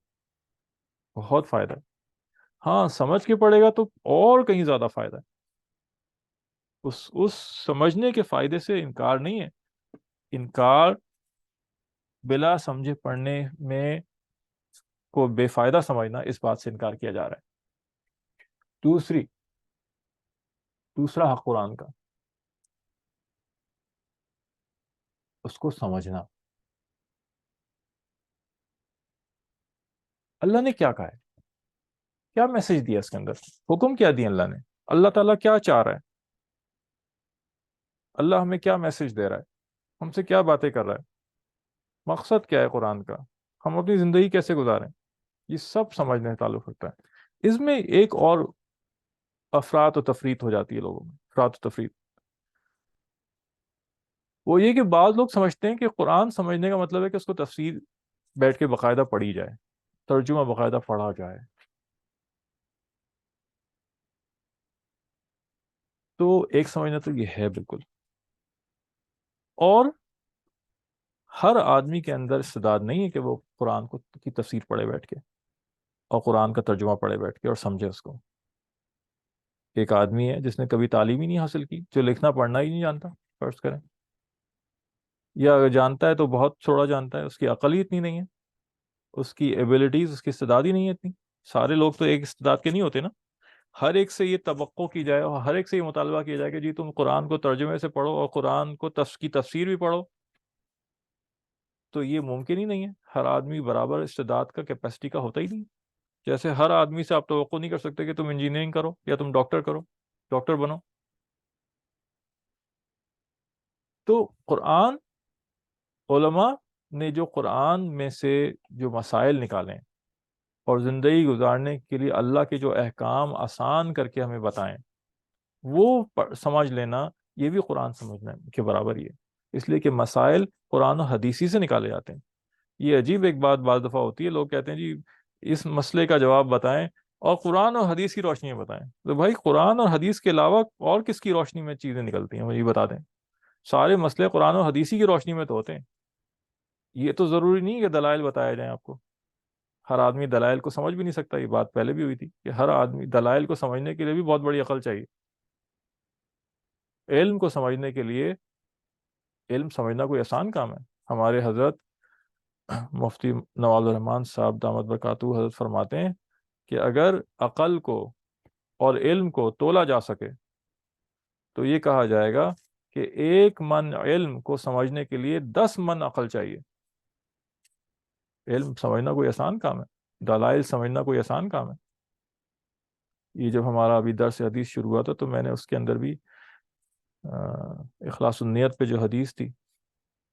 بہت فائدہ ہے، ہاں سمجھ کے پڑھے گا تو اور کہیں زیادہ فائدہ ہے. اس سمجھنے کے فائدے سے انکار نہیں ہے. انکار بلا سمجھے پڑھنے میں کو بے فائدہ سمجھنا، اس بات سے انکار کیا جا رہا ہے. دوسرا حق قرآن کا، اس کو سمجھنا. اللہ نے کیا کہا ہے، کیا میسج دیا اس کے اندر، حکم کیا دیا اللہ نے، اللہ تعالیٰ کیا چاہ رہا ہے، اللہ ہمیں کیا میسج دے رہا ہے، ہم سے کیا باتیں کر رہا ہے، مقصد کیا ہے قرآن کا، ہم اپنی زندگی کیسے گزاریں. یہ سب سمجھنے کا تعلق رکھتا ہے. اس میں ایک اور افراط و تفریط ہو جاتی ہے لوگوں میں، افراط و تفریط. وہ یہ کہ بعض لوگ سمجھتے ہیں کہ قرآن سمجھنے کا مطلب ہے کہ اس کو تفسیر بیٹھ کے باقاعدہ پڑھی جائے، ترجمہ باقاعدہ پڑھا جائے. تو ایک سمجھنا تو یہ ہے بالکل. اور ہر آدمی کے اندر استعداد نہیں ہے کہ وہ قرآن کی تفسیر پڑھے بیٹھ کے، اور قرآن کا ترجمہ پڑھے بیٹھ کے اور سمجھے اس کو. ایک آدمی ہے جس نے کبھی تعلیم ہی نہیں حاصل کی، جو لکھنا پڑھنا ہی نہیں جانتا فرض کریں، یا اگر جانتا ہے تو بہت تھوڑا جانتا ہے، اس کی عقل ہی اتنی نہیں ہے، اس کی ایبلٹیز، اس کی استعداد ہی نہیں ہے اتنی. سارے لوگ تو ایک استعداد کے نہیں ہوتے نا. ہر ایک سے یہ توقع کی جائے اور ہر ایک سے یہ مطالبہ کیا جائے کہ جی تم قرآن کو ترجمے سے پڑھو اور قرآن کو کی تفسیر بھی پڑھو، تو یہ ممکن ہی نہیں ہے. ہر آدمی برابر استعداد کا، کیپیسٹی کا ہوتا ہی نہیں. جیسے ہر آدمی سے آپ توقع نہیں کر سکتے کہ تم انجینئرنگ کرو یا تم ڈاکٹر کرو، ڈاکٹر بنو. تو قرآن، علماء نے جو قرآن میں سے جو مسائل نکالیں اور زندگی گزارنے کے لیے اللہ کے جو احکام آسان کر کے ہمیں بتائیں، وہ سمجھ لینا، یہ بھی قرآن سمجھنے کے برابر ہی ہے. اس لیے کہ مسائل قرآن و حدیثی سے نکالے جاتے ہیں. یہ عجیب ایک بات بعض دفعہ ہوتی ہے، لوگ کہتے ہیں جی اس مسئلے کا جواب بتائیں اور قرآن اور حدیث کی روشنی میں بتائیں. تو بھائی قرآن اور حدیث کے علاوہ اور کس کی روشنی میں چیزیں نکلتی ہیں، مجھے یہ بتا دیں. سارے مسئلے قرآن اور حدیثی کی روشنی میں تو ہوتے ہیں. یہ تو ضروری نہیں کہ دلائل بتائے جائیں آپ کو. ہر آدمی دلائل کو سمجھ بھی نہیں سکتا. یہ بات پہلے بھی ہوئی تھی کہ ہر آدمی دلائل کو سمجھنے کے لیے بھی بہت بڑی عقل چاہیے. علم کو سمجھنے کے لیے، علم سمجھنا کوئی آسان کام ہے. ہمارے حضرت مفتی نواز الرحمان صاحب دامت برکاتہ حضرت فرماتے ہیں کہ اگر عقل کو اور علم کو تولا جا سکے تو یہ کہا جائے گا کہ 1 من علم کو سمجھنے کے لیے 10 من عقل چاہیے. علم سمجھنا کوئی آسان کام ہے، دلائل سمجھنا کوئی آسان کام ہے. یہ جب ہمارا ابھی درس حدیث شروع ہوا تھا تو میں نے اس کے اندر بھی اخلاص النیت پہ جو حدیث تھی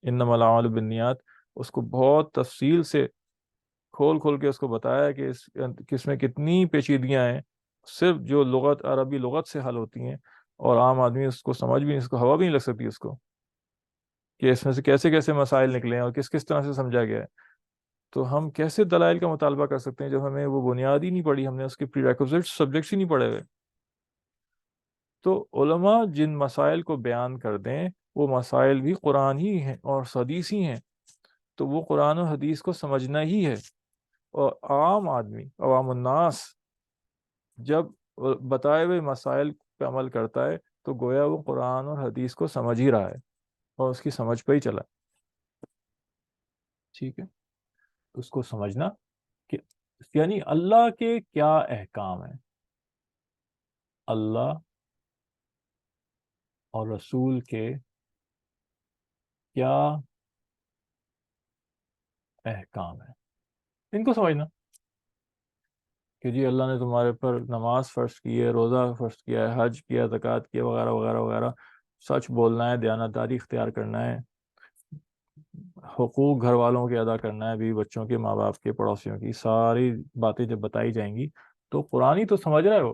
انما الاعمال بالنیات، اس کو بہت تفصیل سے کھول کھول کے اس کو بتایا کہ اس میں کتنی پیچیدگیاں ہیں، صرف جو لغت عربی لغت سے حل ہوتی ہیں، اور عام آدمی اس کو سمجھ بھی نہیں، اس کو ہوا بھی نہیں لگ سکتی اس کو، کہ اس میں سے کیسے کیسے مسائل نکلے ہیں اور کس کس طرح سے سمجھا گیا ہے۔ تو ہم کیسے دلائل کا مطالبہ کر سکتے ہیں جب ہمیں وہ بنیاد ہی نہیں پڑی، ہم نے اس کے پری ریکوزٹ سبجیکٹس ہی نہیں پڑھے ہوئے؟ تو علماء جن مسائل کو بیان کر دیں وہ مسائل بھی قرآن ہی ہیں اور حدیث ہی ہیں، تو وہ قرآن و حدیث کو سمجھنا ہی ہے۔ اور عام آدمی، عوام الناس، جب بتائے ہوئے مسائل پہ عمل کرتا ہے تو گویا وہ قرآن اور حدیث کو سمجھ ہی رہا ہے اور اس کی سمجھ پہ ہی چلا ہے۔ ٹھیک ہے، اس کو سمجھنا کہ یعنی اللہ کے کیا احکام ہیں، اللہ اور رسول کے کیا احکام ہیں، ان کو سمجھنا کہ جی اللہ نے تمہارے پر نماز فرض کی ہے، روزہ فرض کیا ہے، حج کیا، زکوٰۃ کیا، وغیرہ وغیرہ وغیرہ، سچ بولنا ہے، دیانتداری اختیار کرنا ہے، حقوق گھر والوں کے ادا کرنا ہے، بیوی بچوں کے، ماں باپ کے، پڑوسیوں کی، ساری باتیں جب بتائی جائیں گی تو قرآن ہی تو سمجھ رہے ہو۔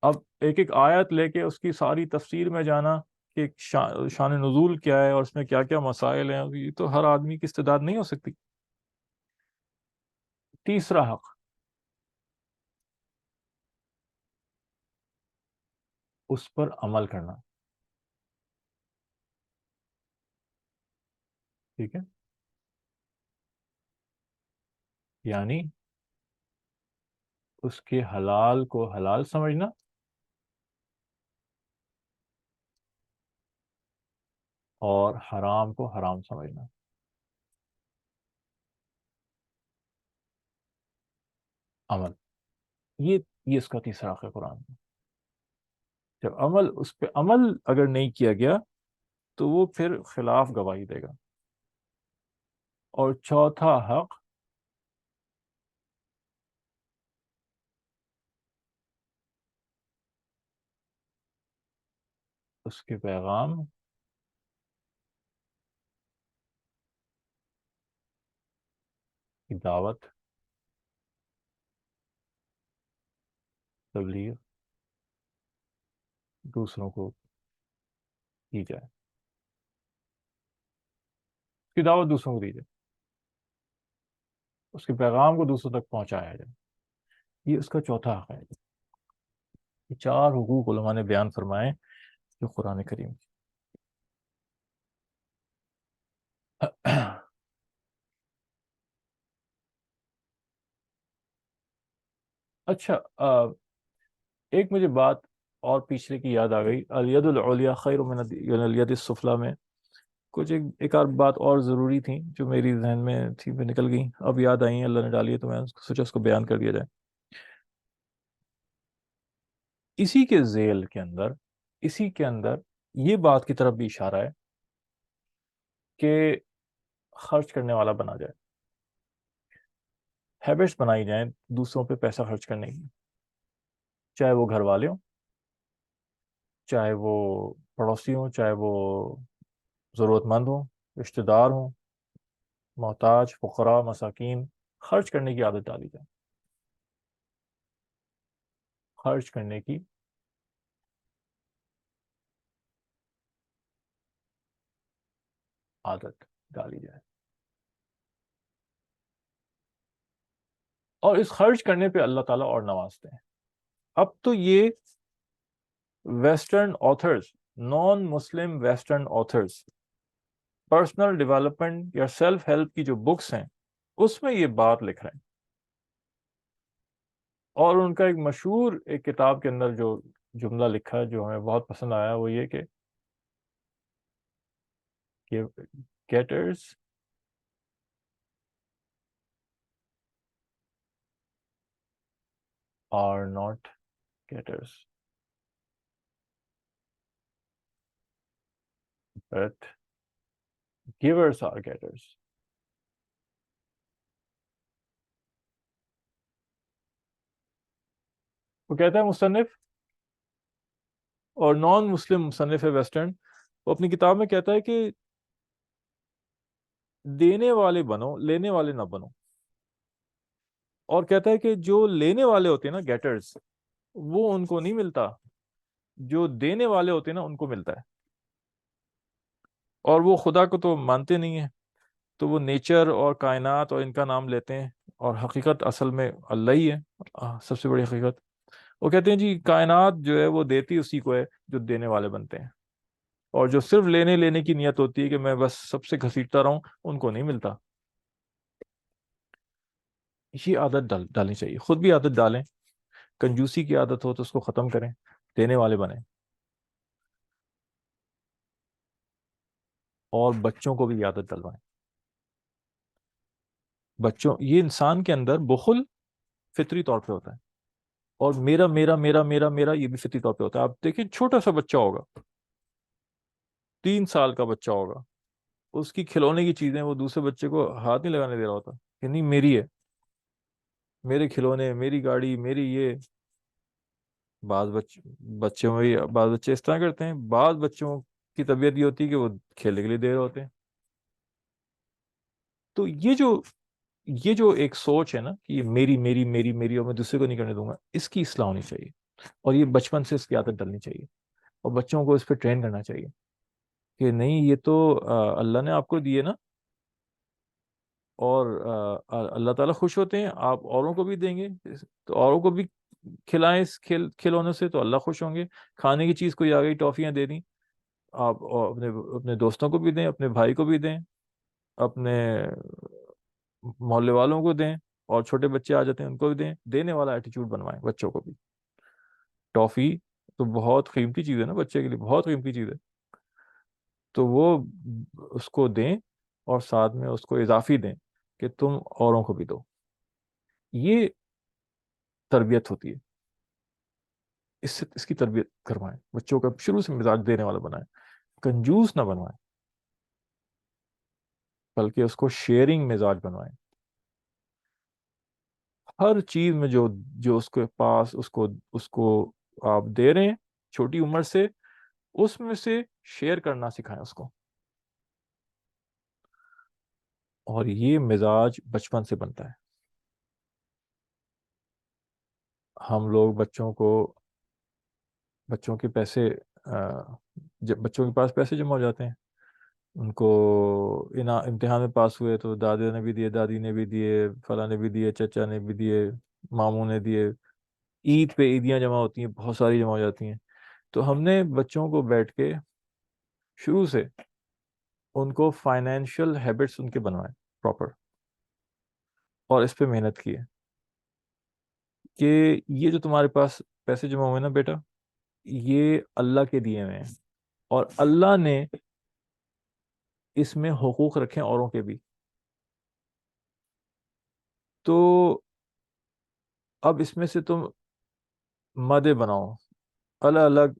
اب ایک ایک آیت لے کے اس کی ساری تفسیر میں جانا کہ شان نزول کیا ہے اور اس میں کیا کیا مسائل ہیں، یہ تو ہر آدمی کی استعداد نہیں ہو سکتی۔ تیسرا حق، اس پر عمل کرنا۔ ٹھیک ہے، یعنی اس کے حلال کو حلال سمجھنا اور حرام کو حرام سمجھنا۔ عمل، یہ اس کا تیسرا حق ہے قرآن میں۔ جب عمل، اس پہ عمل اگر نہیں کیا گیا تو وہ پھر خلاف گواہی دے گا۔ اور چوتھا حق، اس کے پیغام کی دعوت، تبلیغ دوسروں کو دی جائے، اس کی دعوت دوسروں کو دی جائے، اس کے پیغام کو دوسروں تک پہنچایا جائے۔ یہ اس کا چوتھا حق ہے۔ یہ چار حقوق علماء نے بیان فرمائے جو قرآن کریم کی۔ اچھا، ایک مجھے بات اور پچھلے کی یاد آ گئی، الید العلیٰ خیر من الید السفلیٰ میں کچھ ایک آدھ بات اور ضروری تھی جو میری ذہن میں تھی، میں نکل گئی، اب یاد آئی ہیں، اللہ نے ڈالی ہے، تو میں سوچا اس کو بیان کر دیا جائے۔ اسی کے ذیل کے اندر، اسی کے اندر یہ بات کی طرف بھی اشارہ ہے کہ خرچ کرنے والا بنا جائے، ہیبٹس بنائی جائیں دوسروں پہ پیسہ خرچ کرنے کی، چاہے وہ گھر والے ہوں، چاہے وہ پڑوسی ہوں، چاہے وہ ضرورت مند ہوں، رشتہ دار ہوں، محتاج، فقراء، مساکین، خرچ کرنے کی عادت ڈالی جائے، خرچ کرنے کی عادت ڈالی جائے۔ اور اس خرچ کرنے پہ اللہ تعالیٰ اور نوازتے ہیں۔ اب تو یہ ویسٹرن آتھرز، نان مسلم ویسٹرن آتھرز، پرسنل ڈیولپمنٹ یا سیلف ہیلپ کی جو بکس ہیں اس میں یہ بات لکھ رہے ہیں۔ اور ان کا ایک مشہور ایک کتاب کے اندر جو جملہ لکھا ہے جو ہمیں بہت پسند آیا وہ یہ کہ getters are not getters but givers are getters۔ وہ کہتا ہے مصنف، اور نان مسلم مصنف ہے ویسٹرن، وہ اپنی کتاب میں کہتا ہے کہ دینے والے بنو، لینے والے نہ بنو. اور کہتا ہے کہ جو لینے والے ہوتے ہیں نا، گیٹرز، وہ ان کو نہیں ملتا، جو دینے والے ہوتے ہیں نا ان کو ملتا ہے. اور وہ خدا کو تو مانتے نہیں ہیں، تو وہ نیچر اور کائنات اور ان کا نام لیتے ہیں، اور حقیقت اصل میں اللہ ہی ہے، سب سے بڑی حقیقت. وہ کہتے ہیں جی کائنات جو ہے وہ دیتی اسی کو ہے جو دینے والے بنتے ہیں، اور جو صرف لینے لینے کی نیت ہوتی ہے کہ میں بس سب سے گھسیٹتا رہوں، ان کو نہیں ملتا. یہ عادت ڈالنی چاہیے، خود بھی عادت ڈالیں. کنجوسی کی عادت ہو تو اس کو ختم کریں، دینے والے بنیں. اور بچوں کو بھی یہ عادت ڈلوائیں. بچوں، یہ انسان کے اندر بخل فطری طور پہ ہوتا ہے، اور میرا میرا میرا میرا میرا یہ بھی فطری طور پہ ہوتا ہے. آپ دیکھیں چھوٹا سا بچہ ہوگا، 3 سال کا بچہ ہوگا، اس کی کھلونے کی چیزیں وہ دوسرے بچے کو ہاتھ نہیں لگانے دے رہا ہوتا کہ نہیں میری ہے، میرے کھلونے، میری گاڑی، میری یہ. بعض بچے اس طرح کرتے ہیں، بعض بچوں کی طبیعت یہ ہوتی ہے کہ وہ کھیلنے کے لیے دے رہے ہوتے ہیں. تو یہ جو ایک سوچ ہے نا کہ یہ میری میری میری میری اور میں دوسرے کو نہیں کرنے دوں گا، اس کی اصلاح ہونی چاہیے. اور یہ بچپن سے اس کی عادت ڈلنی چاہیے، اور بچوں کو اس پہ ٹرین کرنا چاہیے کہ نہیں یہ تو اللہ نے آپ کو دیے نا، اور اللہ تعالیٰ خوش ہوتے ہیں، آپ اوروں کو بھی دیں گے تو اوروں کو بھی کھلائیں اس کھلونے سے تو اللہ خوش ہوں گے. کھانے کی چیز کوئی آ گئی، ٹافیاں دے دیں، آپ اپنے اپنے دوستوں کو بھی دیں، اپنے بھائی کو بھی دیں، اپنے محلے والوں کو دیں، اور چھوٹے بچے آ جاتے ہیں ان کو بھی دیں. دینے والا ایٹیچیوڈ بنوائیں بچوں کو بھی. ٹافی تو بہت قیمتی چیز ہے نا، بچے کے لیے بہت قیمتی چیز ہے، تو وہ اس کو دیں، اور ساتھ میں اس کو اضافی دیں کہ تم اوروں کو بھی دو. یہ تربیت ہوتی ہے. اس کی تربیت کروائیں بچوں کا، شروع سے مزاج دینے والا بنائیں، کنجوس نہ بنوائیں، بلکہ اس کو شیئرنگ مزاج بنوائیں. ہر چیز میں جو جو اس کے پاس اس کو آپ دے رہے ہیں چھوٹی عمر سے، اس میں سے شیئر کرنا سکھائیں اس کو. اور یہ مزاج بچپن سے بنتا ہے. ہم لوگ بچوں کے پیسے، جب بچوں کے پاس پیسے جمع ہو جاتے ہیں، ان کو امتحان میں پاس ہوئے تو دادے نے بھی دیے، دادی نے بھی دیے، فلاں نے بھی دیے، چچا نے بھی دیے، ماموں نے دیے. عید پہ عیدیاں جمع ہوتی ہیں، بہت ساری جمع ہو جاتی ہیں. تو ہم نے بچوں کو بیٹھ کے شروع سے ان کو فائنینشیل ہیبٹس ان کے بنوائے پراپر، اور اس پہ محنت کی ہے کہ یہ جو تمہارے پاس پیسے جمع ہوئے نا بیٹا، یہ اللہ کے دیے ہوئے ہیں، اور اللہ نے اس میں حقوق رکھے ہیں اوروں کے بھی. تو اب اس میں سے تم مدیں بناؤ، الگ الگ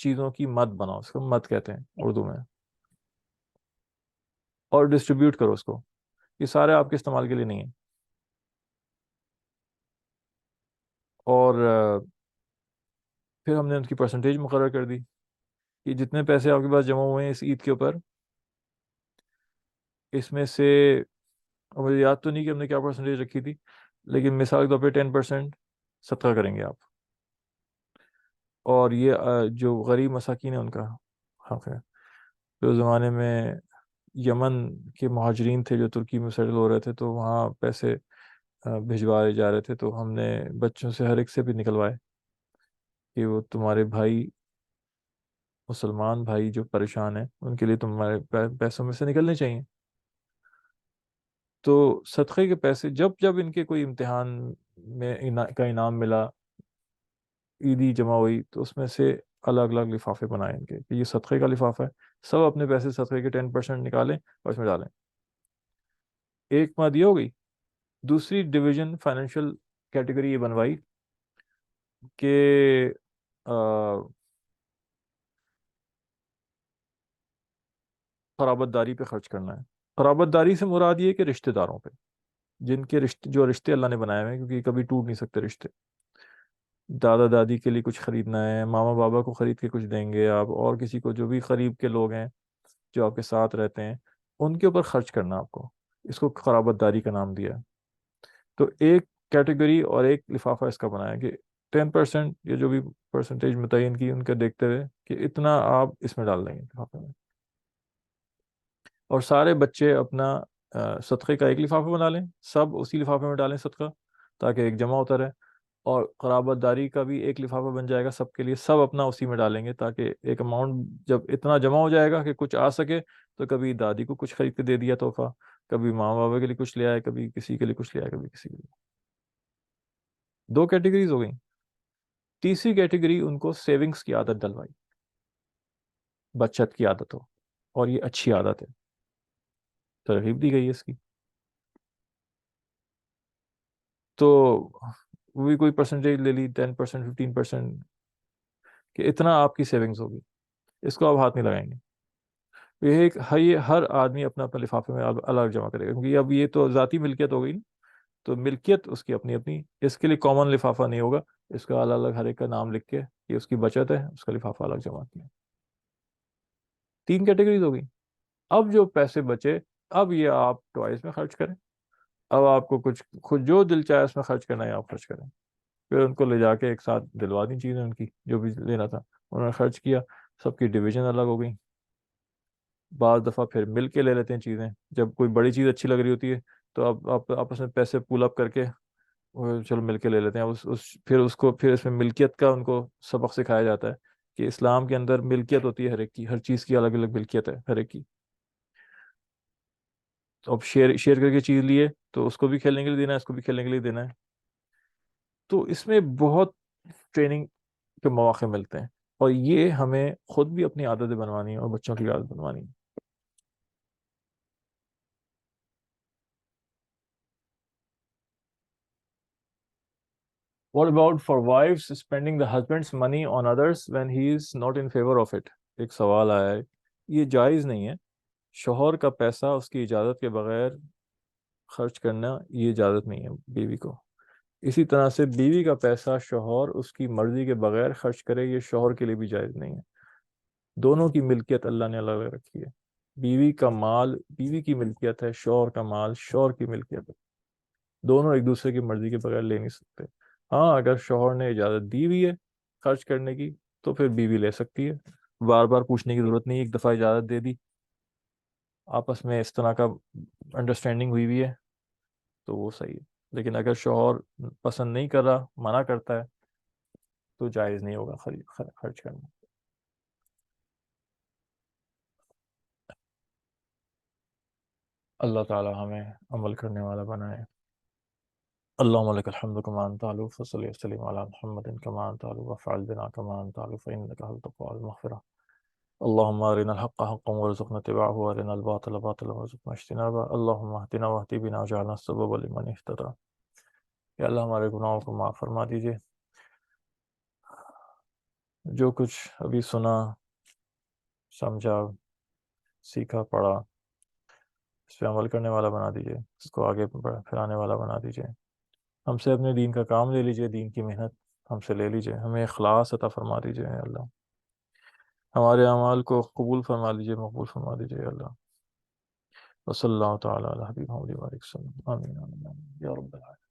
چیزوں کی مد بناؤ، اس کو مد کہتے ہیں اردو میں، اور ڈسٹریبیوٹ کرو اس کو. یہ سارے آپ کے استعمال کے لیے نہیں ہیں. اور پھر ہم نے ان کی پرسنٹیج مقرر کر دی کہ جتنے پیسے آپ کے پاس جمع ہوئے ہیں اس عید کے اوپر، اس میں سے، اور مجھے یاد تو نہیں کہ ہم نے کیا پرسنٹیج رکھی تھی، لیکن مثال کے طور پہ 10% صدقہ کریں گے آپ. اور یہ جو غریب مساکین ہیں ان کا حق ہے. تو زمانے میں یمن کے مہاجرین تھے جو ترکی میں سیٹل ہو رہے تھے، تو وہاں پیسے بھجوائے جا رہے تھے، تو ہم نے بچوں سے ہر ایک سے بھی نکلوائے کہ وہ تمہارے بھائی، مسلمان بھائی جو پریشان ہیں، ان کے لیے تمہارے پیسوں میں سے نکلنے چاہیے. تو صدقے کے پیسے جب جب ان کے کوئی امتحان میں کا انعام ملا، عیدی جمع ہوئی، تو اس میں سے الگ الگ لفافے بنائیں گے کہ یہ صدقے کا لفافہ ہے، سب اپنے پیسے صدقے کے 10% نکالیں اور اس میں ڈالیں. ایک ماد یہ ہو گئی. دوسری ڈویژن فائنینشیل کیٹیگری یہ بنوائی کہ قرابت داری پہ خرچ کرنا ہے. قرابت داری سے مراد یہ کہ رشتہ داروں پہ، جن کے رشتے، جو رشتے اللہ نے بنائے ہوئے ہیں، کیونکہ کبھی ٹوٹ نہیں سکتے رشتے. دادا دادی کے لیے کچھ خریدنا ہے، ماما بابا کو خرید کے کچھ دیں گے آپ، اور کسی کو جو بھی قریب کے لوگ ہیں جو آپ کے ساتھ رہتے ہیں ان کے اوپر خرچ کرنا آپ کو، اس کو قرابت داری کا نام دیا ہے۔ تو ایک کیٹیگری اور ایک لفافہ اس کا بنایا کہ 10% یا جو بھی پرسنٹیج متعین کی ان کا دیکھتے ہوئے کہ اتنا آپ اس میں ڈال دیں گے لفافے میں، اور سارے بچے اپنا صدقے کا ایک لفافہ بنا لیں، سب اسی لفافے میں ڈالیں صدقہ، تاکہ ایک جمع ہوتا رہے، اور قرابت داری کا بھی ایک لفافہ بن جائے گا سب کے لیے، سب اپنا اسی میں ڈالیں گے، تاکہ ایک اماؤنٹ جب اتنا جمع ہو جائے گا کہ کچھ آ سکے تو کبھی دادی کو کچھ خرید کے دے دیا تحفہ، کبھی ماں بابا کے لیے کچھ لے آئے، کبھی کسی کے لیے کچھ لے آئے، کبھی کسی کے لیے۔ دو کیٹیگریز ہو گئیں۔ تیسری کیٹیگری ان کو سیونگز کی عادت ڈلوائی، بچت کی عادت ہو، اور یہ اچھی عادت ہے، ترغیب دی گئی ہے اس کی۔ تو وہ بھی کوئی پرسنٹیج لے لی، 10%، 15%، کہ اتنا آپ کی سیونگز ہوگی، اس کو آپ ہاتھ نہیں لگائیں گے۔ یہ ایک یہ ہر آدمی اپنا اپنا لفافے میں الگ جمع کرے گا، کیونکہ اب یہ تو ذاتی ملکیت ہو گئی نا، تو ملکیت اس کی اپنی اپنی، اس کے لیے کامن لفافہ نہیں ہوگا، اس کا الگ الگ ہر ایک کا نام لکھ کے یہ اس کی بچت ہے، اس کا لفافہ الگ جمع کیا۔ تین کیٹیگریز ہو گئی۔ اب جو پیسے بچے، اب یہ آپ ٹوائز میں خرچ کریں، اب آپ کو کچھ خود جو دل چاہے اس میں خرچ کرنا ہے آپ خرچ کریں، پھر ان کو لے جا کے ایک ساتھ دلوا دیں چیزیں ان کی جو بھی لینا تھا، انہوں نے خرچ کیا، سب کی ڈویژن الگ ہو گئی۔ بعض دفعہ پھر مل کے لے لیتے ہیں چیزیں، جب کوئی بڑی چیز اچھی لگ رہی ہوتی ہے تو اب آپ آپس میں پیسے پول اپ کر کے چلو مل کے لے لیتے ہیں، پھر اس کو پھر اس میں ملکیت کا ان کو سبق سکھایا جاتا ہے کہ اسلام کے اندر ملکیت ہوتی ہے ہر ایک کی، ہر چیز کی الگ الگ ملکیت ہے ہر ایک کی۔ تو اب شیئر کر کے چیز لیے تو اس کو بھی کھیلنے کے لیے دینا ہے، اس کو بھی کھیلنے کے لیے دینا ہے، تو اس میں بہت ٹریننگ کے مواقع ملتے ہیں، اور یہ ہمیں خود بھی اپنی عادتیں بنوانی ہے اور بچوں کی عادت بنوانی ہے۔ What about for wives spending the husband's money on others when he is not in favor of it؟ ایک سوال آیا ہے، یہ جائز نہیں ہے، شوہر کا پیسہ اس کی اجازت کے بغیر خرچ کرنا یہ اجازت نہیں ہے بیوی کو، اسی طرح سے بیوی کا پیسہ شوہر اس کی مرضی کے بغیر خرچ کرے یہ شوہر کے لیے بھی جائز نہیں ہے۔ دونوں کی ملکیت اللہ نے الگ الگ رکھی ہے، بیوی کا مال بیوی کی ملکیت ہے، شوہر کا مال شوہر کی ملکیت ہے، دونوں ایک دوسرے کی مرضی کے بغیر لے نہیں سکتے۔ ہاں اگر شوہر نے اجازت دی ہوئی ہے خرچ کرنے کی تو پھر بیوی لے سکتی ہے، بار بار پوچھنے کی ضرورت نہیں، ایک دفعہ اجازت دے دی، آپس میں اس طرح کا انڈرسٹینڈنگ ہوئی ہے تو وہ صحیح ہے، لیکن اگر شوہر پسند نہیں کر رہا، منع کرتا ہے، تو جائز نہیں ہوگا خرچ کرنا۔ اللہ تعالی ہمیں عمل کرنے والا بنائے۔ اللهم لك الحمد كما أنت علو، فصل وسلم على محمد كما أنت علو، وافعل بنا كما أنت علو، فإنك هل تقوى المغفرة۔ اللهم أرنا الحق حقا وارزقنا اتباعه، وأرنا الباطل باطلا وارزقنا اجتنابه، اللهم اهدنا واهد بنا واجعلنا السبب لمن اهتدى۔ یا اللہ ہمارے گناہوں کو معاف فرما دیجیے، جو کچھ ابھی سنا، سمجھا، سیکھا، پڑھا، اس پہ عمل کرنے والا بنا دیجیے، اس کو آگے پھیلانے والا بنا دیجیے، ہم سے اپنے دین کا کام لے لیجیے، دین کی محنت ہم سے لے لیجیے، ہمیں اخلاص عطا فرما دیجیے اے اللہ، ہمارے اعمال کو قبول فرما لیجیے، مقبول فرما دیجیے اے اللہ۔ وصلی اللہ تعالیٰ علی حبیب محمد وعلیہ وسلم، آمین آمین آمین یا رب العالمین۔